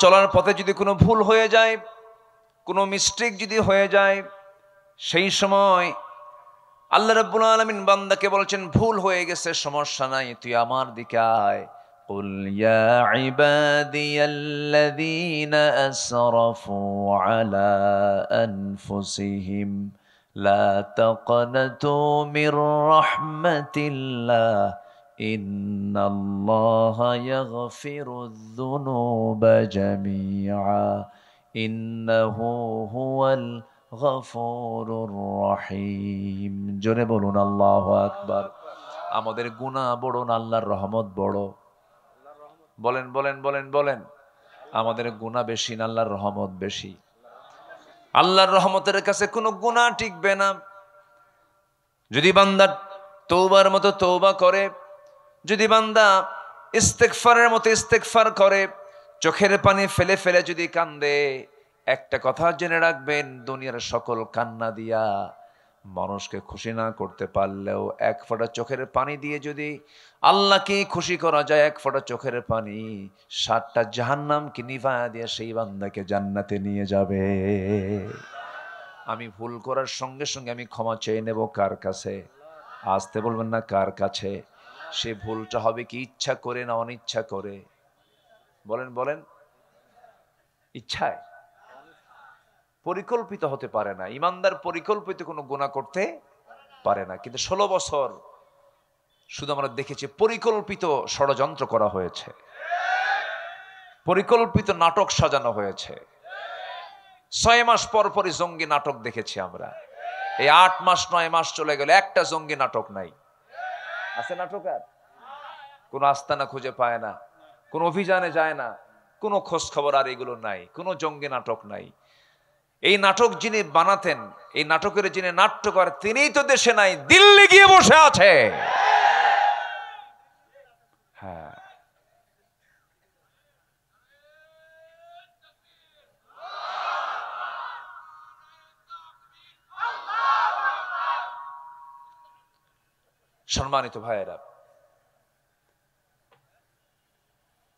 চলার পথে যদি কোনো ভুল হয়ে যায়, কোনো মিস্টেক যদি হয়ে যায়, সেই সময় আল্লাহ রাব্বুল আলামিন বান্দাকে বলছেন ভুল হয়ে গেছে, সমস্যা নাই, তুই আমার দিকে আয়। কুল ইয়া ইবাদিয়াল্লাযীনা আসরাফু আলা আনফুসিহিম লা তাকনাতু মির রাহমাতিল্লাহ ইন্নাল্লাহা ইয়াগফিরুয যুনুবা জামিআ ইন্নাহু হুয়াল গফুরুর রহিম। জোরে বলুন আল্লাহু আকবার। আমাদের গুনাহ বড় না আল্লাহর রহমত বড়? বলেন বলেন বলেন বলেন। আমাদের গুনাহ বেশি না আল্লাহর রহমত বেশি? আল্লাহর রহমতের কাছে কোনো গুনাহ টিকবে না। যদি বান্দা তওবার মতো তওবা করে, যদি বান্দা ইস্তেগফারের মতো ইস্তেগফার করে, চোখের পানি ফেলে ফেলে যদি কান্দে, একটা কথা জেনে রাখবেন, দুনিয়ার সকল কান্না দিয়া মানুষকে খুশি না করতে পারলেও এক ফোঁটা চোখের পানি দিয়ে যদি আল্লাহকে খুশি করা যায়, এক ফোঁটা চোখের পানি 7টা জাহান্নামকে নিভায়া দিয়ে সেই বান্দাকে জান্নাতে নিয়ে যাবে। আমি ভুল করার সঙ্গে সঙ্গে আমি ক্ষমা চেয়ে নেব কার কাছে? আসতে বলবেন না, কার কাছে? সে ভুলটা হবে কি ইচ্ছা করে না অনিচ্ছা করে? বলেন বলেন। ইচ্ছায়, পরিকল্পিত হতে পারে না। ইমানদার পরিকল্পিত কোনো গুনাহ করতে পারে না। কিন্তু 16 বছর শুধু আমরা দেখেছি পরিকল্পিত ষড়যন্ত্র করা হয়েছে, পরিকল্পিত নাটক সাজানো হয়েছে। 6 মাস পর পরই জঙ্গি নাটক দেখেছি আমরা। এই 8 মাস 9 মাস চলে গেল, একটা জঙ্গি নাটক নাই। আছে নাটক? আর কোনো আস্তানা খুঁজে পায় না, কোনো অভিযানে যায় না, কোনো খোঁজ খবর আর এগুলো নাই, কোনো জঙ্গি নাটক নাই। এই নাটক যিনি বানাতেন, এই নাটকের যিনি নাট্যকার, তিনিই তো দেশে নাই, দিল্লি গিয়ে বসে আছে। হ্যাঁ, সম্মানিত ভাইয়েরা,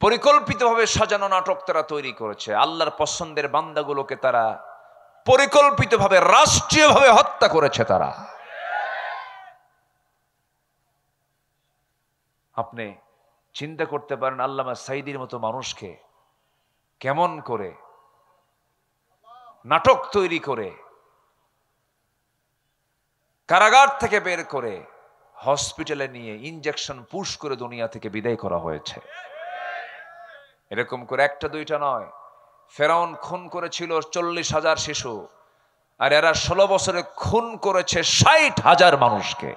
পরিকল্পিতভাবে সাজানো নাটক তারা তৈরি করেছে। আল্লাহর পছন্দের বান্দাগুলোকে তারা পরিকল্পিতভাবে রাষ্ট্রীয়ভাবে হত্যা করেছে তারা। আপনি চিন্তা করতে পারেন আল্লামা সাঈদীর মতো মানুষকে কেমন করে নাটক তৈরি করে কারাগার থেকে বের করে হসপিটালে নিয়ে ইনজেকশন পুশ করে দুনিয়া থেকে বিদায় করা হয়েছে। এরকম করে একটা দুইটা নয়, ফেরাউন খুন করেছিল 40,000 শিশু, আর এরা 16 বছরে খুন করেছে 60,000 মানুষকে।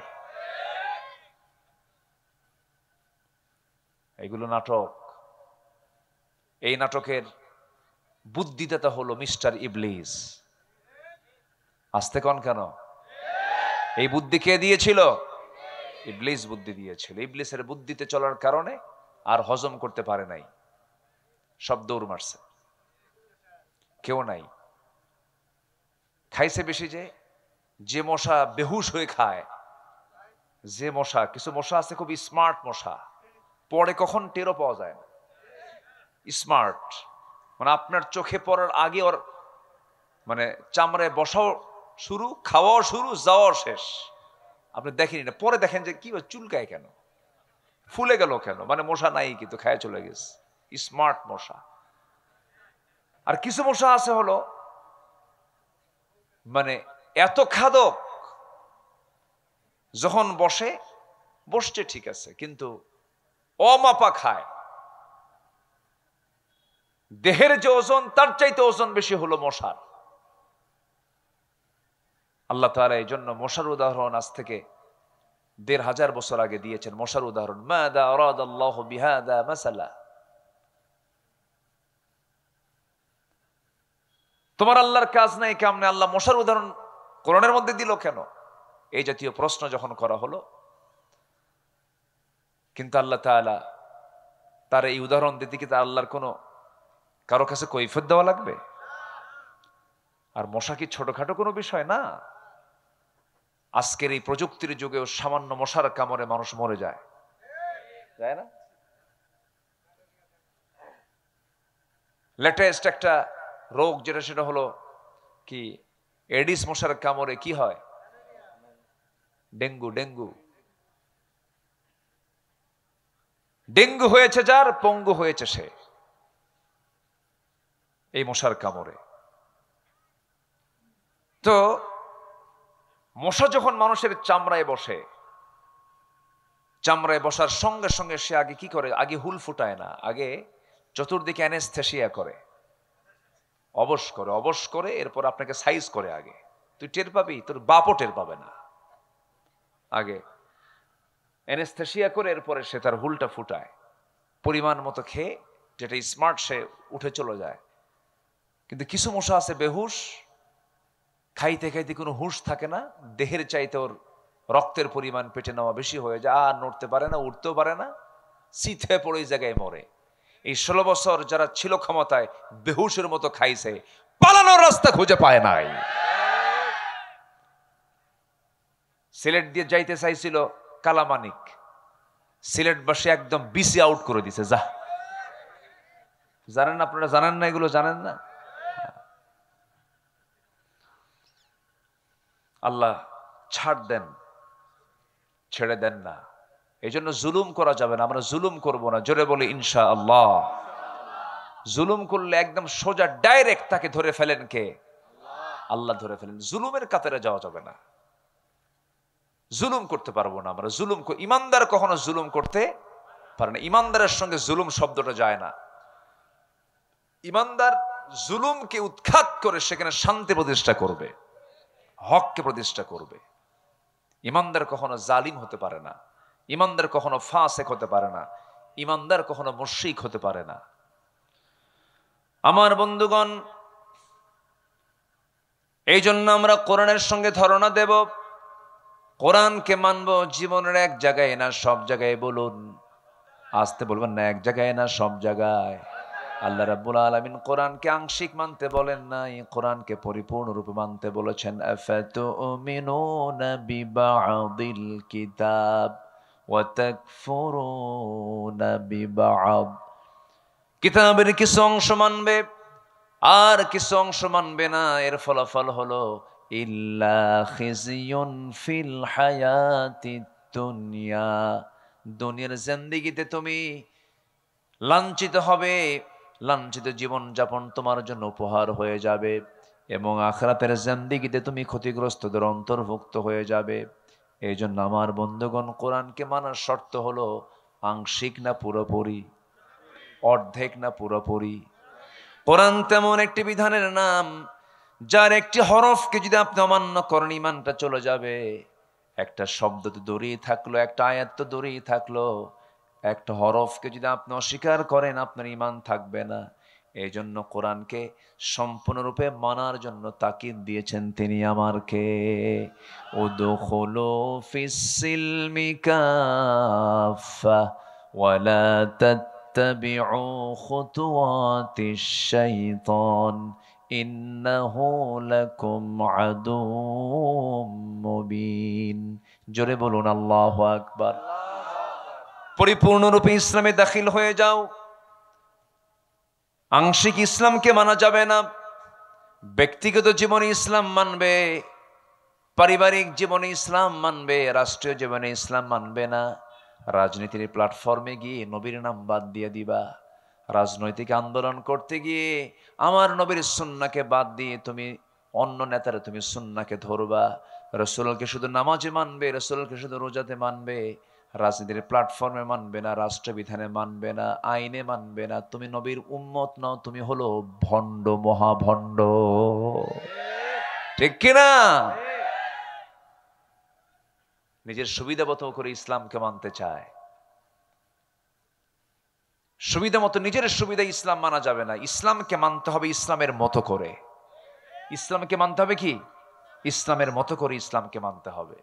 এগুলো নাটক। এই নাটকের বুদ্ধিদাতা হলো মিস্টার ইবলিস। আসতে কন কেন? এই বুদ্ধি কে দিয়েছিল? ইবলিস বুদ্ধি দিয়েছিল। ইবলিসের বুদ্ধিতে চলার কারণে আর হজম করতে পারে নাই, সব দৌড় মারছে, কেউ নাই। খাইছে বেশি, যে মশা বেহুশ হয়ে খায়, যে মশা, কিছু মশা আছে খুব স্মার্ট মশা, পরে কখন টেরও পাওয়া যায় না। স্মার্ট মানে আপনার চোখে পড়ার আগে ওর মানে চামড়ায় বসাও শুরু, খাওয়াও শুরু, যাওয়াও শেষ। আপনি দেখেনি না, পরে দেখেন যে কি চুলকায় কেন, ফুলে গেল কেন, মানে মশা নাই কিন্তু খায় চলে গেছে। স্মার্ট মশা। আর কিছু মশা আছে হলো মানে এত খাদক, যখন বসছে ঠিক আছে, কিন্তু অমাপা খায়। দেহের যে ওজন তার চাইতে ওজন বেশি হলো মশার। আল্লাহ তাআলা এই জন্য মশার উদাহরণ আজ থেকে 1500 বছর আগে দিয়েছেন। মশার উদাহরণ, মাযা আরাদাল্লাহু বিহাযা মাসালা। তোমার আল্লাহর কাজ নাই কেমনে আল্লাহ মশার উদাহরণ কোরআনের মধ্যে দিল কেন? এই জাতীয় প্রশ্ন যখন করা হলো, কিন্তু আল্লাহ তাআলা তার এই উদাহরণ দিতে কি তার আল্লাহর কোনো কারো কাছে কৈফিয়ত দেওয়া লাগবে? আর মশা কি ছোটখাটো কোনো বিষয় না। আজকের এই প্রযুক্তির যুগেও সামান্য মশার কামড়ে মানুষ মরে যায়, যায় না? লেটেস্ট একটা রোগ যেটা, সেটা হলো কি, এডিস মশার কামড়ে কি হয়? ডেঙ্গু। ডেঙ্গু ডেঙ্গু হয়েছে যার, পঙ্গু হয়েছে সে এই মশার কামড়ে। তো মশা যখন মানুষের চামড়ায় বসে, চামড়ায় বসার সঙ্গে সঙ্গে সে আগে কি করে? আগে হুল ফুটায় না, আগে চতুর্দিকে অ্যানেস্থেসিয়া করে, অবশ করে, অবশ করে, এরপর আপনাকে সাইজ করে। আগে তুই টের পাবি, তোর বাপও টের পাবে না। আগে অ্যানেস্থেসিয়া করে এরপরে সে তার হুলটা ফুটায়, পরিমাণ মতো খেয়ে, যেটা স্মার্ট, সে উঠে চলে যায়। কিন্তু কিছু মশা আছে বেহুশ, খাইতে খাইতে কোনো হুঁশ থাকে না, দেহের চাইতে ওর রক্তের পরিমাণ পেটে নেওয়া বেশি হয়ে যায়, আর নড়তে পারে না, উঠতেও পারে না, শীত হয়ে পড়ে এই জায়গায় মরে। এই 16 বছর যারা ছিল ক্ষমতায়, বেহুশের মতো খাইছে, পালানোর রাস্তা খুঁজে পায় নাই। সিলেট দিয়ে যাইতে চাইছিল কালামানিক, সিলেট বাসী একদম বিসি আউট করে দিছে। যা, জানেন না আপনারা? জানেন না এগুলো? জানেন না? আল্লাহ ছাড় দেন, ছেড়ে দেন না। এই জন্য জুলুম করা যাবে না, আমরা জুলুম করব না। জোরে বলি ইনশাআল্লাহ। জুলুম করলে একদম সোজা ডাইরেক্ট তাকে ধরে ফেলেন কে? আল্লাহ ধরে ফেলেন। জুলুমের কাতারে যাওয়া যাবে না, জুলুম করতে পারবো না আমরা। জুলুম, ইমানদার কখনো জুলুম করতে পারে না। ইমানদারের সঙ্গে জুলুম শব্দটা যায় না। ইমানদার জুলুমকে উৎখাত করে সেখানে শান্তি প্রতিষ্ঠা করবে, হককে প্রতিষ্ঠা করবে। ইমানদার কখনো জালিম হতে পারে না, ইমানদার কখনো ফাসেক হতে পারে না, ইমানদার কখনো মুশরিক হতে পারে না। আমার বন্ধুগণ, এই জন্য আমরা কোরআনের সঙ্গে ধারণা দেব, কোরআনকে মানব। জীবনের এক জায়গায় না, সব জায়গায়। বলুন, আসতে বলবেন না, এক জায়গায় না, সব জায়গায়। আল্লাহ রাব্বুল আলামিন কোরআনকে আংশিক মানতে বলেন নাই, কোরআনকে পরিপূর্ণরূপে মানতে বলেছেন। আফাতুমিনুনা বিবা'দিল কিতাব ওয়া তাকফুরুনা বিবা'দ। কিতাবের কিছু অংশ মানবে আর কিছু অংশ মানবে না। এর ফলাফল হলো ইল্লা খিজিয়ুন ফিল হায়াতিদ দুনিয়া। দুনিয়ার জিন্দেগিতে তুমি লাঞ্ছিত হবে, লাঞ্ছিত জীবন যাপন তোমার জন্য উপহার হয়ে যাবে, এবং আখিরাতের জিন্দেগিতে তুমি ক্ষতিগ্রস্তদের অন্তর্ভুক্ত হয়ে যাবে। এই জন্য আমার বন্ধুগণ, কোরআনকে মানার শর্ত হলো আংশিক না পুরোপুরি, অর্ধেক না পুরোপুরি। কোরআন তেমন একটি বিধানের নাম, যার একটি হরফকে যদি আপনি অমান্য করেন, ইমানটা চলে যাবে। একটা শব্দ তো দূরেই থাকলো, একটা আয়াত তো দূরেই থাকলো, একটা হরফকে যদি আপনি অস্বীকার করেন, আপনার ইমান থাকবে না। এই জন্য কোরআনকে সম্পূর্ণরূপে মানার জন্য তাকিদ দিয়েছেন তিনি আমারকে। উদখুলু ফিস-সিলমি কাফা ওয়ালা তাত্তাবিউ খুতুওয়াতিশ শাইতান ইন্নাহু লাকুম আদুউম মুবিন। জোরে বলুন আল্লাহু আকবার। পরিপূর্ণরূপে ইসলামে দাখিল হয়ে যাও। আংশিক ইসলামকে মানা যাবে না। ব্যক্তিগত জীবনে ইসলাম মানবে, পারিবারিক জীবনে ইসলাম মানবে, রাষ্ট্রীয় জীবনে ইসলাম মানবে না। রাজনীতির প্ল্যাটফর্মে গিয়ে নবীর নাম বাদ দিয়ে দিবা। রাজনৈতিক আন্দোলন করতে গিয়ে আমার নবীর সুন্নাহকে বাদ দিয়ে তুমি অন্য নেতারা তুমি সুন্নাহকে ধরবা। রাসূলকে শুধু নামাজে মানবে, রাসূলকে শুধু রোজাতে মানবে, রাজনীতির প্ল্যাটফর্মে মানবে না, রাষ্ট্রবিধানে মানবে না, আইনে মানবে না। তুমি নবীর উম্মত নও, তুমি হলো ভণ্ড, মহাভণ্ড। ঠিক কিনা? নিজের সুবিধা মতো করে ইসলামকে মানতে চায়, সুবিধা মতো, নিজের সুবিধা ইসলাম মানা যাবে না। ইসলামকে মানতে হবে ইসলামের মতো করে। ইসলামকে মানতে হবে কি? ইসলামের মতো করে ইসলামকে মানতে হবে।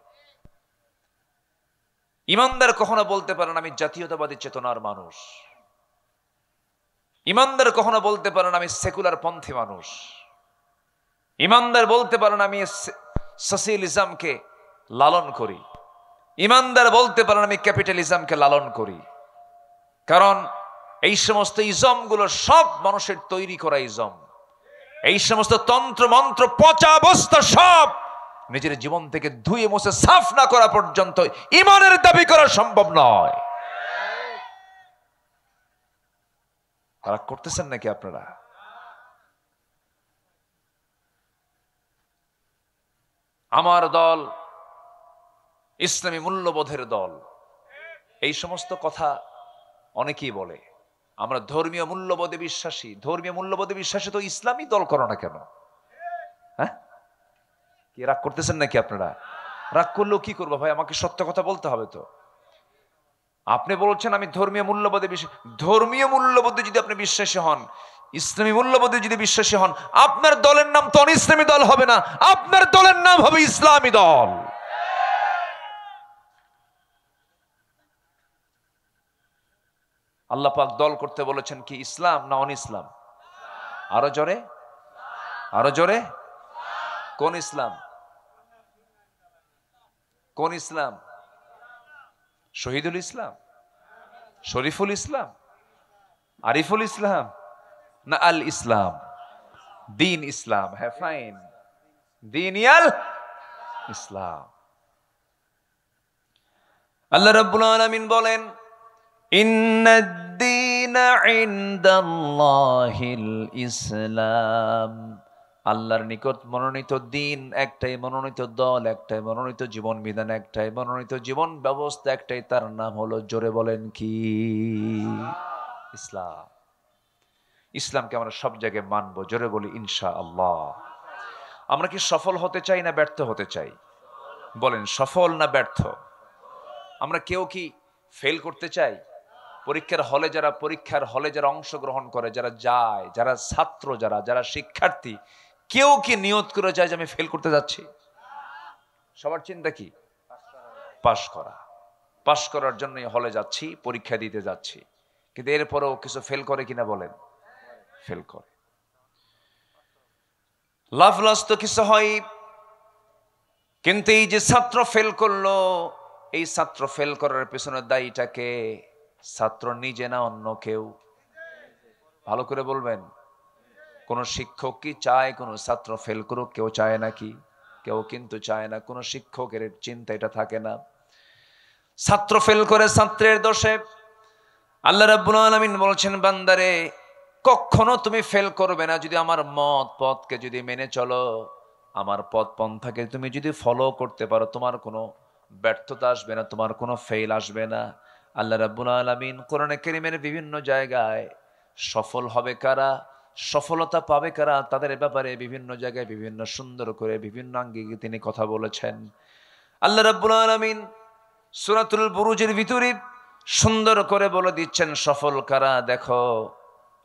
ইমানদার কখনো বলতে পারেন আমি জাতীয়তাবাদী চেতনার মানুষ। ইমানদার কখনো বলতে পারেন আমি সেকুলার পন্থী মানুষ। ইমানদার বলতে পারেন আমি সোশ্যালিজমকে লালন করি। ইমানদার বলতে পারেন আমি ক্যাপিটালিজমকে লালন করি। কারণ এই সমস্ত ইজম গুলো সব মানুষের তৈরি করা ইজম। এই সমস্ত তন্ত্র মন্ত্র পচা অবস্থা সব নিজের জীবন থেকে ধুয়ে মুছে সাফ না করা পর্যন্ত ইমানের দাবি করা সম্ভব নয়। রাগ করতেছেন নাকি আপনারা? আমার দল ইসলামী মূল্যবোধের দল, এই সমস্ত কথা অনেকেই বলে। আমরা ধর্মীয় মূল্যবোধে বিশ্বাসী। ধর্মীয় মূল্যবোধে বিশ্বাসী তো ইসলামী দল করো না কেন? হ্যাঁ, কি রাগ করতেছেন নাকি আপনারা? রাগ করলেও কি করবো ভাই, আমাকে সত্য কথা বলতে হবে তো। আপনি বলছেন আমি ধর্মীয় মূল্যবোধে বিশ্বাসী। ধর্মীয় মূল্যবোধে যদি আপনি বিশ্বাসী হন, ইসলামী মূল্যবোধে যদি বিশ্বাসী হন, আপনার দলের নাম তো ইসলামী দল হবে না, আপনার দলের নাম হবে ইসলামী দল। আল্লাহ পাক দল করতে বলেছেন কি ইসলাম না অন ইসলাম? আরো জোরে, আরো জোরে। কোন ইসলাম? কোন ইসলাম? শহীদুল ইসলাম, শরীফুল ইসলাম, আরিফুল ইসলাম, না আল ইসলাম? দিন ইসলাম। হ্যাঁ, ফাইন, দিন ইয়াল ইসলাম। আল্লাহ রাব্বুল আলামিন বলেন ইন্নাদ-দীনা ইনদাল্লাহিল ইসলাম। আল্লাহর নিকট মনোনীত দিন একটাই, মনোনীত দল একটাই, মনোনীত জীবন বিধান একটাই, মনোনীত জীবন ব্যবস্থা একটাই, তার নাম হলো, জোরে বলেন কি? ইসলাম। ইসলামকে আমরা সব জায়গায় মানবো, জোরে বলি ইনশাআল্লাহ। আমরা কি সফল হতে চাই না ব্যর্থ হতে চাই? বলেন, সফল না ব্যর্থ? আমরা কেউ কি ফেল করতে চাই? পরীক্ষার হলে যারা অংশগ্রহণ করে, যারা যায়, যারা ছাত্র, যারা শিক্ষার্থী, কেউ কি নিয়ত করে যায় যে আমি ফেল করতে যাচ্ছি? সবার চিন্তা কি? পাশ করা। পাশ করার জন্যই হলে যাচ্ছি, পরীক্ষা দিতে যাচ্ছি। কিন্তু এরপরেও কিছু ফেল করে কিনা বলেন? ফেল করে। লাভ লস তো কিছু হয়, কিন্তু এই যে ছাত্র ফেল করলো, এই ছাত্র ফেল করার পেছনে দায়ীটাকে? ছাত্র নিজে না অন্য কেউ? ভালো করে বলবেন। কোন শিক্ষক কি চায় কোন ছাত্র ফেল করুক? কেউ চায় নাকি? কেউ কিন্তু চায় না। কোন শিক্ষকের চিন্তা এটা থাকে না। ছাত্র ফেল করে ছাত্রের দোষে। আল্লাহ রাব্বুল আলামিন বলছেন, বান্দারে কখনো তুমি ফেল করবে না যদি আমার মত পথকে যদি মেনে চলো, আমার পথ পন্থাকে তুমি যদি ফলো করতে পারো, তোমার কোনো ব্যর্থতা আসবে না, তোমার কোনো ফেল আসবে না। আল্লাহ রাব্বুল আলামিন কোরআনে কারীমের বিভিন্ন জায়গায় সফল হবে কারা, সফলতা পাবে কারা, তাদের ব্যাপারে বিভিন্ন জায়গায় বিভিন্ন সুন্দর করে বিভিন্ন আঙ্গিকে তিনি কথা বলেছেন। আল্লাহ রাব্বুল আলামিন সূরাতুল বুরুজের ভিতরে সুন্দর করে বলে দিচ্ছেন সফল কারা। দেখো,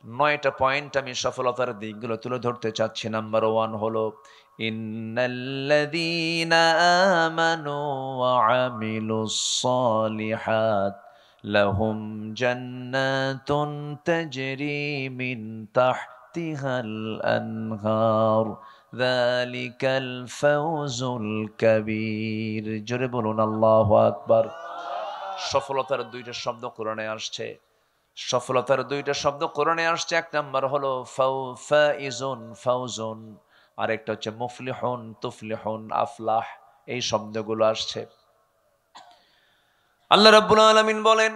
9টা পয়েন্ট আমি সফলতার দিকগুলো তুলে ধরতে চাচ্ছি। নাম্বার 1 হলো ইন্নাল্লাযীনা আমানু ওয়া আমিলুস সালিহাত লাহুম জান্নাতুন তাজরি মিন তাহতিহাল আনহার যালিকাল ফাওজুল কাবীর। জোরে বলুন আল্লাহু আকবার। সফলতার 2টা শব্দ কোরআনে আসছে। সফলতার 2টা শব্দ কোরআনে আসছে। এক নাম্বার হলো ফাইজুন, ফাউজুন, আর একটা হচ্ছে মুফলিহুন, তুফলিহুন, আফলাহ। এই শব্দগুলো আসছে। আল্লাহ রাব্বুল আলামিন বলেন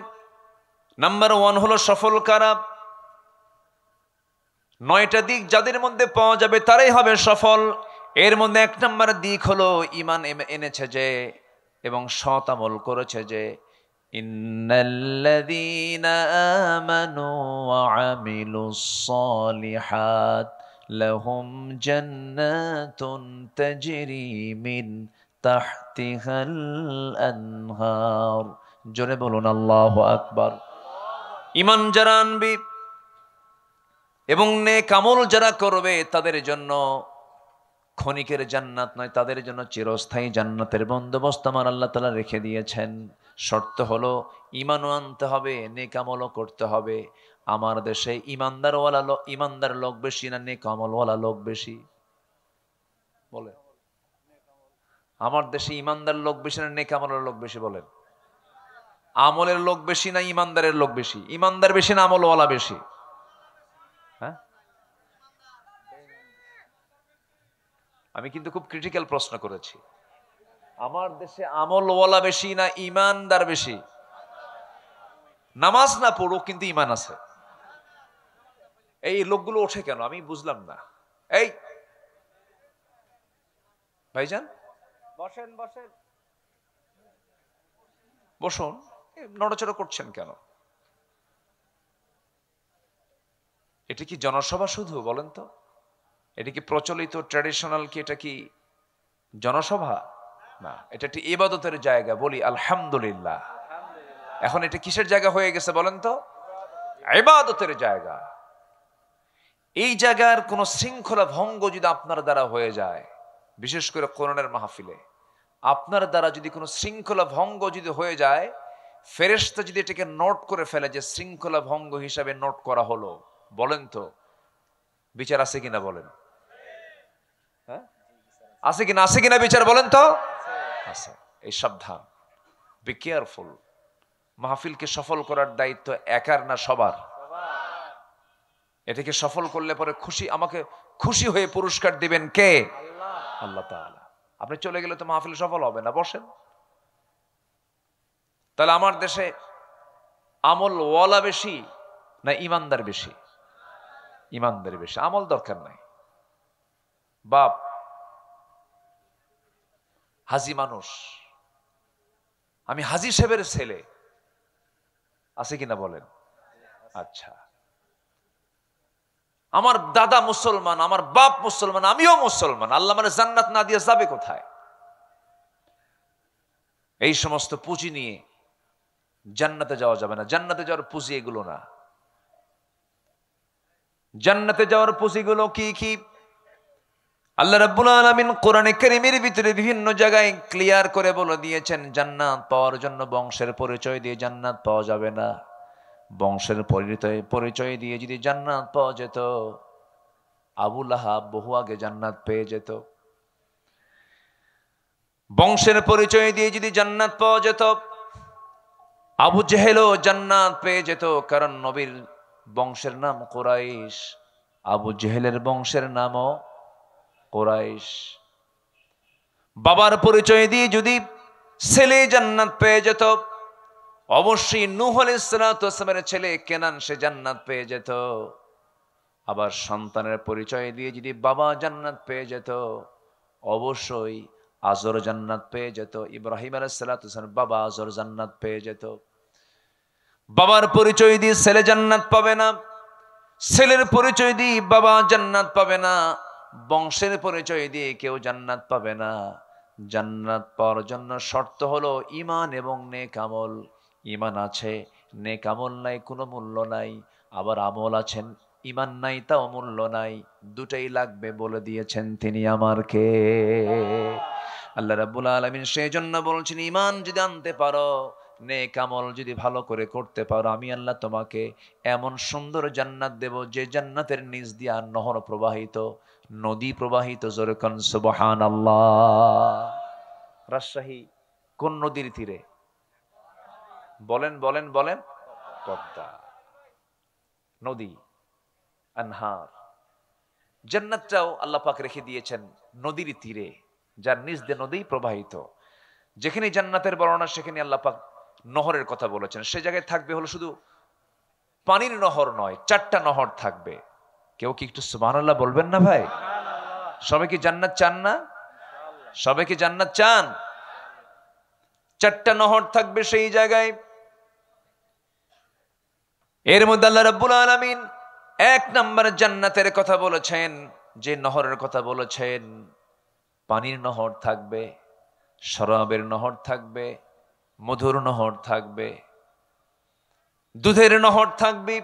নাম্বার 1 হলো সফল কারা। 9টা দিক যাদের মধ্যে পাওয়া যাবে তারাই হবে সফল। এর মধ্যে 1 নাম্বার দিক হলো ঈমান এনেছে যে এবং সৎ আমল করেছে যে। ইন্নাল্লাযীনা আমানু ওয়া আমিলুস সালিহাত লাহুম জান্নাতুন তাজরি মিন তাহতিহাল আনহার। জোরে বলুন আল্লাহু আকবার। ঈমান যারা আনবে এবং নেক আমল যারা করবে তাদের জন্য ক্ষণিকের জান্নাত নয়, তাদের জন্য চিরস্থায়ী জান্নাতের বন্দোবস্ত আমার আল্লাহ তাআলা রেখে দিয়েছেন। শর্ত হলো ঈমানও আনতে হবে, নেক আমলও করতে হবে। আমার দেশে ঈমানদার লোক বেশি না নেক আমলওয়ালা লোক বেশি? বলে, আমার দেশে ঈমানদার লোক বেশি না নেক আমলের লোক বেশি? বলেন। আমলের লোক বেশি না ইমানদারের লোক বেশি? ইমানদার বেশি না আমলওয়ালা বেশি? হ্যাঁ, আমি কিন্তু খুব ক্রিটিক্যাল প্রশ্ন করেছি। আমার দেশে আমলওয়ালা বেশি না ইমানদার বেশি? নামাজ না পড়ো কিন্তু ইমান আছে, এই লোকগুলো ওঠে কেন আমি বুঝলাম না। এই ভাইজান বসেন বসেন বসুন, নড়াচড়া করছেন কেন? এটা কি জনসভা শুধু বলেন তো? এটা কি প্রচলিত ট্র্যাডিশনাল কি? এটা কি জনসভা? না, এটা একটি ইবাদতের জায়গা, বলি আলহামদুলিল্লাহ। এখন এটা কিসের জায়গা হয়ে গেছে বলেন তো? ইবাদতের জায়গা। এই জায়গার কোন শৃঙ্খলা ভঙ্গ যদি আপনার দ্বারা হয়ে যায়, বিশেষ করে কোরআনের মাহফিলে আপনার দ্বারা যদি কোনো শৃঙ্খলা ভঙ্গ যদি হয়ে যায়, ফেরেশতা যদি এটাকে নোট করে ফেলে যে শৃঙ্খলা ভঙ্গ হিসাবে নোট করা হলো, বলেন তো বিচার আছে কিনা? বলেন, হ্যাঁ আছে কিনা? আছে কিনা বিচার বলেন তো? আছে। এই সাবধান, বি কেয়ারফুল। মাহফিলকে সফল করার দায়িত্ব একার না সবার? এটাকে সফল করলে পরে আমাকে খুশি হয়ে পুরস্কার দিবেন কে? আল্লাহ তাআলা। আপনি চলে গেলে তো মাহফিল সফল হবে না। বসেন। তাহলে আমার দেশে আমল ওয়ালা বেশি না ইমানদার বেশি? ইমানদার বেশি। আমল দরকার নাই। বাপ হাজি মানুষ, আমি হাজি সাহেবের ছেলে, আছে কিনা বলেন? আচ্ছা, আমার দাদা মুসলমান, আমার বাপ মুসলমান, আমিও মুসলমান, আল্লাহ মানে জান্নাত না দিয়ে যাবে কোথায়? এই সমস্ত পুঁজি নিয়ে জান্নাতে যাওয়া যাবে না। জান্নাতে যাওয়ার পুঁজি এগুলো না। জান্নাতে যাওয়ার পুঁজিগুলো কি কি? আল্লাহ রাব্বুল আলামিন কোরআনে কারীমের ভিতরে বিভিন্ন জায়গায় ক্লিয়ার করে বলে দিয়েছেন, জান্নাত পাওয়ার জন্য বংশের পরিচয় দিয়ে জান্নাত পাওয়া যাবে না। বংশের পরিচয় দিয়ে যদি জান্নাত পাওয়া যেত, আবু লাহাব বহু আগে জান্নাত পেয়ে যেত। বংশের পরিচয় দিয়ে যদি জান্নাত পাওয়া যেত, আবু জেহেলও জান্নাত পেয়ে যেত। কারণ নবীর বংশের নাম কুরাইশ, আবু জেহেলের বংশের নামও কুরাইশ। বাবার পরিচয় দিয়ে যদি ছেলে জান্নাত পেয়ে যেত, অবশ্যই নূহ আলাইহিস সালাতু ওয়াস সালামের ছেলে কেনান সে জান্নাত পেয়ে যেত। আবার সন্তানের পরিচয় দিয়ে যদি বাবা জান্নাত পেয়ে যেত, অবশ্যই আজর জান্নাত পেয়ে যেত। ইব্রাহিম আলাইহিস সালাতু ওয়াস সালাম বাবা আজর জান্নাত পেয়ে যেত। বাবার পরিচয় দিয়ে ছেলে জান্নাত পাবে না, ছেলের পরিচয় দিয়ে বাবা জান্নাত পাবে না, বংশের পরিচয় দিয়ে কেউ জান্নাত পাবে না। জান্নাত পাওয়ার জন্য শর্ত হলো ঈমান এবং নেক আমল। ঈমান আছে, নেক আমল নাই, কোনো মূল্য নাই। আবার আমল আছেন, ঈমান নাই, তাও মূল্য নাই। দুটাই লাগবে, বলে দিয়েছেন তিনি আমার কে? আল্লাহ রাব্বুল আলামিন। সেই জন্য বলছেন, ঈমান যদি আনতে পারো, নেক আমল যদি ভালো করে করতে পারো, আমি আল্লাহ তোমাকে এমন সুন্দর জান্নাত দেব যে জান্নাতের নিচ দিয়া নহর প্রবাহিত, নদী প্রবাহিত। জোরে কোন সুবহানাল্লাহ। রাজশাহী কোন নদীর তীরে? বলেন বলেন বলেন। পদ্মা নদী, আনহার। জান্নাতটাও আল্লাহ পাক রেখে দিয়েছেন নদীর তীরে, যার নিচ দিয়ে নদী প্রবাহিত। যেখানে জান্নাতের বর্ণনা, সেখানে আল্লাহ পাক নহরের কথা বলেছেন। সে জায়গায় থাকবে হলো শুধু পানির নহর নয়, 4টা নহর থাকবে। কেউ কি একটু সুবহানাল্লাহ বলবেন না ভাই? সবাই কি জান্নাত চান না? সবাই কি জান্নাত চান? 4টা নহর থাকবে সেই জায়গায়। এর মধ্যে আল্লাহ রাব্বুল আলামিন 1 নম্বরে জান্নাতের কথা বলেছেন, যে নহরের কথা বলেছেন। পানির নহর থাকবে, শরাবের নহর থাকবে, মধুর নহর থাকবে, দুধের নহর থাকবে।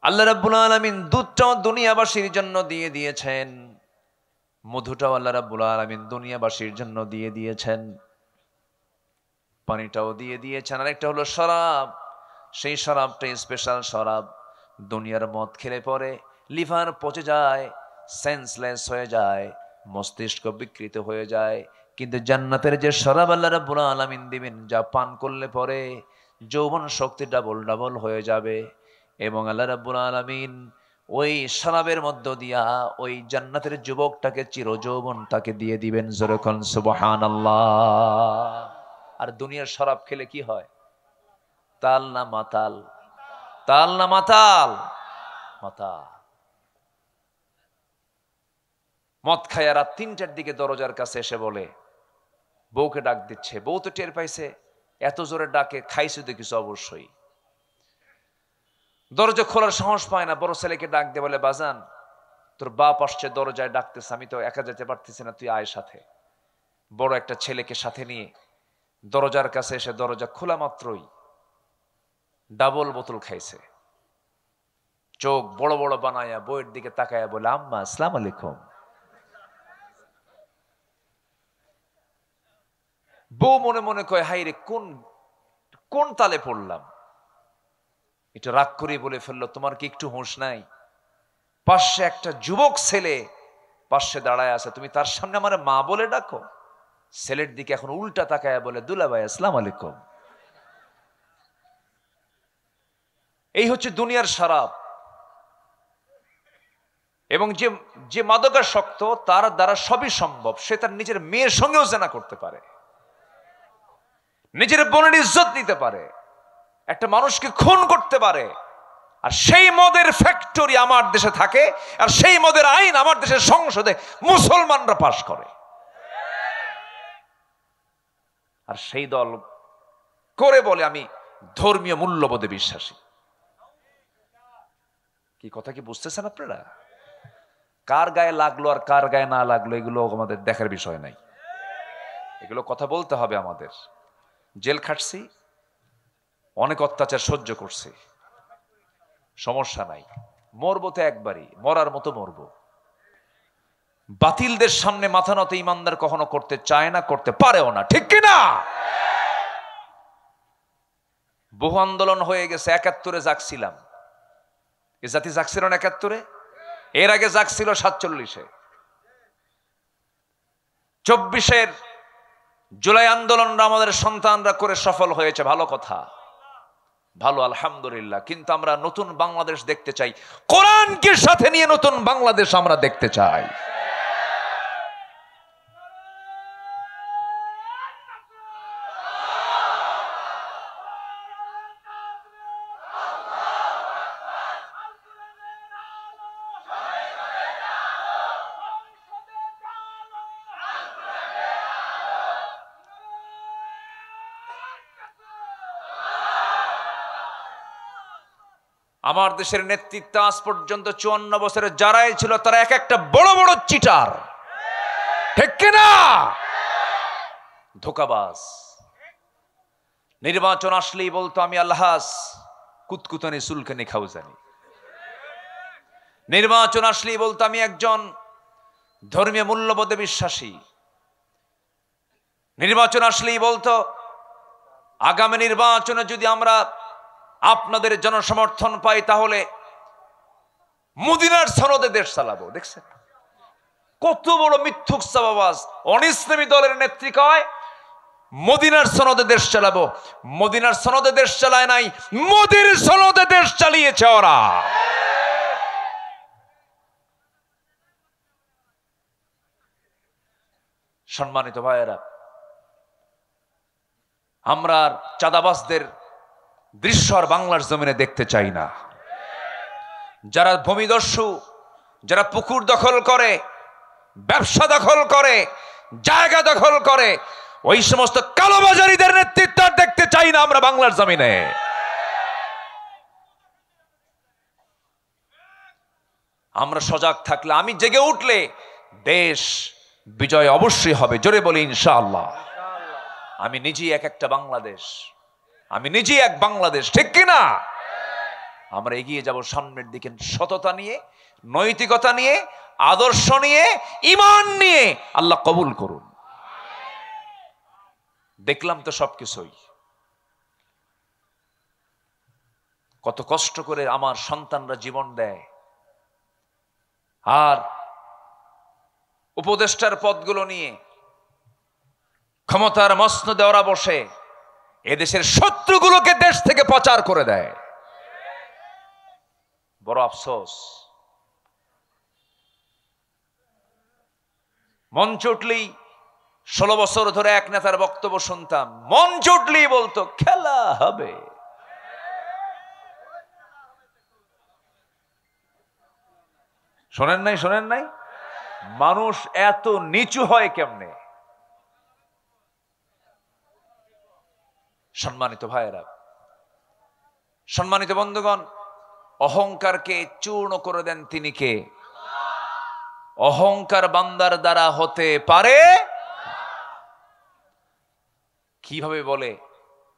আল্লাহ রাব্বুল আলামিন দুধটাও দুনিয়াবাসীর জন্য দিয়ে দিয়েছেন, মধুটাও আল্লাহ রাব্বুল আলামিন দুনিয়াবাসীর জন্য দিয়ে দিয়েছেন, পানিটাও দিয়ে দিয়েছেন। আরেকটা হলো শরাব। সেই শরাবটা স্পেশাল শরাব। দুনিয়ার মদ খেলে পরে লিভার পচে যায়, সেন্সলেস হয়ে যায়, মস্তিষ্ক বিকৃত হয়ে যায়। কিন্তু জান্নাতের যে শরাব আল্লাহ রাব্বুল আলামিন দিবেন, যা পান করলে পরে যৌবন শক্তি ডাবল ডাবল হয়ে যাবে এবং আল্লাহ রাব্বুল আলামিন ওই শরাবের মধ্য দিয়া ওই জান্নাতের যুবকটাকে চিরযৌবন তাকে দিয়ে দিবেন। জোরে কোন সুবহানাল্লাহ। আর দুনিয়ার শরাব খেলে কি হয়? তাল না মাতাল? তাল না মাতাল? মাতাল। মদ খায় রাত ৩টার দিকে দরজার কাছে এসে বলে, বউকে ডাক দিচ্ছে, বউ তো টের পাইছে, এত জোরে ডাকে, খাইছে তো কিছু অবশ্যই। দরজা খোলার সাহস পায় না, বড় ছেলেকে ডাক দিয়ে বলে, বাজান তোর বাপ আসছে, দরজায় ডাকতেছে, আমি তো একা যেতে পারতেছি না, তুই আয় সাথে। বড় একটা ছেলেকে সাথে নিয়ে দরজার কাছে এসে দরজা খোলা মাত্রই ডাবল বোতল খাইছে। চোখ বড় বড় বানায়া বউয়ের দিকে তাকায়া বলে, আম্মা আসসালামু আলাইকুম। বউ মনে মনে কয়, হাই রে, কোন কোন তালে পড়লাম। এটা রাগ করে বলে ফেললো, তোমার কি একটু হুঁশ নাই? পাশে একটা যুবক ছেলে পাশে দাঁড়ায় আছে, তুমি তার সামনে আমার মা বলে ডাকো? ছেলের দিকে এখন উল্টা তাকায়া বলে, দুলাভাই আসসালামু আলাইকুম। এই হচ্ছে দুনিয়ার শরাব। এবং যে যে মাদকাসক্ত, তার দ্বারা সবই সম্ভব। সে তার নিজের মেয়ের সঙ্গেও জেনা করতে পারে, নিজের বোনের ইজ্জত নিতে পারে, একটা মানুষকে খুন করতে পারে। আর সেই মদের ফ্যাক্টরি আমার দেশে থাকে, আর সেই মদের আইন আমার দেশের সংসদে মুসলমানরা পাশ করে। আর সেই দল করে বলে, আমি ধর্মীয় মূল্যবোধে বিশ্বাসী। কি কথা কি বুঝতেছেন আপনারা? কার গায়ে লাগলো আর কার গায়ে না লাগলো এগুলো আমাদের দেখার বিষয় নাই। এগুলো কথা বলতে হবে আমাদের। জেল খাটছি, অনেক অত্যাচার সহ্য করছি, সমস্যা নাই, মরবো তো একবারই, মরার মতো মরবো। বাতিলদের সামনে মাথা নত ইমানদার কখনো করতে চায় না, করতে পারেও না, ঠিক কিনা? বহু আন্দোলন হয়ে গেছে। ৭১-এ জাগছিলাম, এ জাতি জাগছিল না ৭১-এ, এর আগে জাগছিল ৪৭-এ। ২৪-এর জুলাই আন্দোলনরা আমাদের সন্তানরা করে সফল হয়েছে, ভালো কথা, ভালো, আলহামদুলিল্লাহ। কিন্তু আমরা নতুন বাংলাদেশ দেখতে চাই, কোরআনকে সাথে নিয়ে নতুন বাংলাদেশ আমরা দেখতে চাই। আমার দেশের নেতৃত্ব আজ পর্যন্ত ৫৪ বছরে যারাই ছিল, তারা এক একটা বড় বড় চিটার, ঠিক কিনা? ধোঁকাবাজ। নির্বাচন আসলেই বলতো, আমি আল্লাহাস কুতকুতানি সুলকানি খাউজানি। নির্বাচন আসলেই বলতো, আমি একজন ধর্মীয় মূল্যবোধে বিশ্বাসী। নির্বাচন আসলেই বলতো, আগামী নির্বাচনে যদি আমরা আপনাদের জনসমর্থন পাই তাহলে মদিনার সনদে দেশ চালাবো। দেখছেন কত বড় মিথ্যুক চাবাবাজ। অনিসলামী দলের নেত্রী কয় মদিনার সনদে দেশ চালাবো। মদিনার সনদে দেশ চালায় নাই, মোদির সনদে দেশ চালিয়েছে ওরা। সম্মানিত ভাইয়েরা, আমরা চাঁদাবাজদের দৃশ্য আর বাংলার জমিনে দেখতে চাই না। যারা ভূমিদস্যু, যারা পুকুর দখল করে, ব্যবসা দখল করে, জায়গা দখল করে, ওই সমস্ত কালোবাজারিদের নেতৃত্ব দেখতে চাই না আমরা বাংলার জমিনে। আমরা সজাগ থাকলে, আমি জেগে উঠলে দেশ বিজয় অবশ্যই হবে। জোরে বলি ইনশাআল্লাহ। আমি নিজেই এক একটা বাংলাদেশ, আমি নিজেই এক বাংলাদেশ, ঠিক কিনা? আমরা এগিয়ে যাব সামনের দিকে, সততা নিয়ে, নৈতিকতা নিয়ে, আদর্শ নিয়ে, ঈমান নিয়ে। আল্লাহ কবুল করুন। দেখলাম তো সবকিছুই, কত কষ্ট করে আমার সন্তানরা জীবন দেয়, আর উপদেষ্টার পদগুলো নিয়ে ক্ষমতার মসনদে ওরা বসে এদেশের শত্রুগুলোকে দেশ থেকে প্রচার করে দেয়। বড় আফসোস। মঞ্চ উঠলেই 16 বছর ধরে এক নেতার বক্তব্য শুনতাম, মঞ্চ উঠলেই বলতো খেলা হবে। শোনেন নাই? মানুষ এত নিচু হয় কেমনে? সম্মানিত ভাইয়েরা, সম্মানিত বন্ধুগণ, অহংকারকে চূর্ণ করে দেন তিনি কে? অহংকার বান্দার দ্বারা হতে পারে। কিভাবে বলে?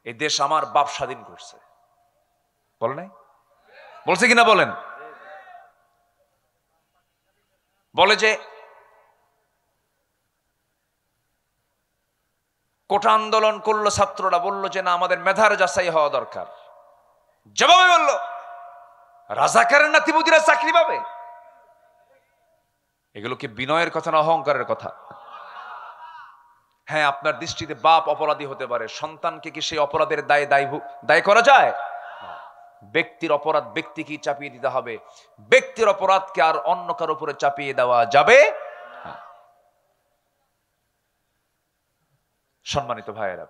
এই দেশ আমার বাপ স্বাধীন করছে, বলে নাই? বলছে কিনা বলেন? বলে যে কোটা আন্দোলন করলো ছাত্ররা, বললো যে না আমাদের মেধার যাচাই হওয়া দরকার। জবাবে বলল রাজাকারের নাতিপুতিরা চাকরি পাবে। এগুলো কি বিনয়ের কথা না অহংকারের কথা? হ্যাঁ, আপনার দৃষ্টিতে বাপ অপরাধী হতে পারে, সন্তানকে কি সেই অপরাধের দায় করা যায়? ব্যক্তির অপরাধ ব্যক্তিকে চাপিয়ে দিতে হবে, ব্যক্তির অপরাধকে আর অন্য কারো উপরে চাপিয়ে দেওয়া যাবে। সম্মানিত ভাইয়েরা,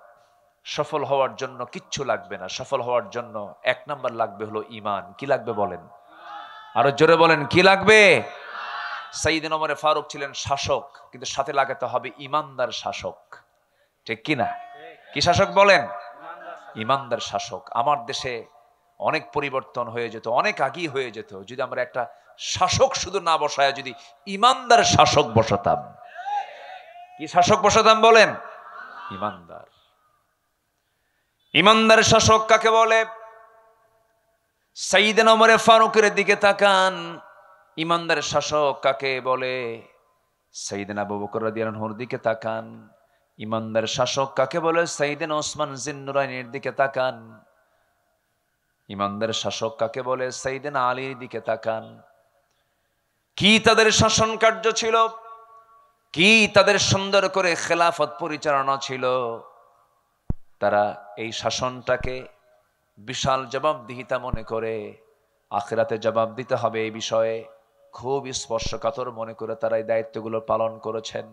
সফল হওয়ার জন্য কিচ্ছু লাগবে না। সফল হওয়ার জন্য 1 নাম্বার লাগবে হলো ঈমান। কি লাগবে বলেন? আরো জোরে বলেন, কি লাগবে? সাইয়েদনা ওমর ফারুক ছিলেন শাসক, কিন্তু সাথে লাগাতে হবে ঈমানদার শাসক। ঠিক কি না? কি শাসক বলেন? ঈমানদার শাসক। আমার দেশে অনেক পরিবর্তন হয়ে যেত, অনেক আগেই হয়ে যেত যদি আমরা একটা শাসক শুধু না বসায় যদি ঈমানদার শাসক বসাতাম। কি শাসক বসাতাম বলেন? ঈমানদার। ঈমানদার শাসক কাকে বলে? সাইয়েদনা ওমর ফারুকের দিকে তাকান, ঈমানদার শাসক কাকে বলে? সাইয়েদনা আবু বকর রাদিয়াল্লাহু আনহুর দিকে তাকান, ঈমানদার শাসক কাকে বলে? সাইয়েদনা ওসমান জিন্নুরাইনের দিকে তাকান। ঈমানদার শাসক কাকে বলে? সাইয়েদনা আলীর দিকে তাকান। কি তাদের শাসন কার্য ছিল, কি তাদের সুন্দর করে খেলাফত পরিচালনা ছিল। তারা এই শাসনটাকে বিশাল জবাবদিহিতা মনে করে আখিরাতে জবাব দিতে হবে এই বিষয়ে খুব স্পর্শকাতর মনে করে তারা এই দায়িত্বগুলো পালন করেছেন।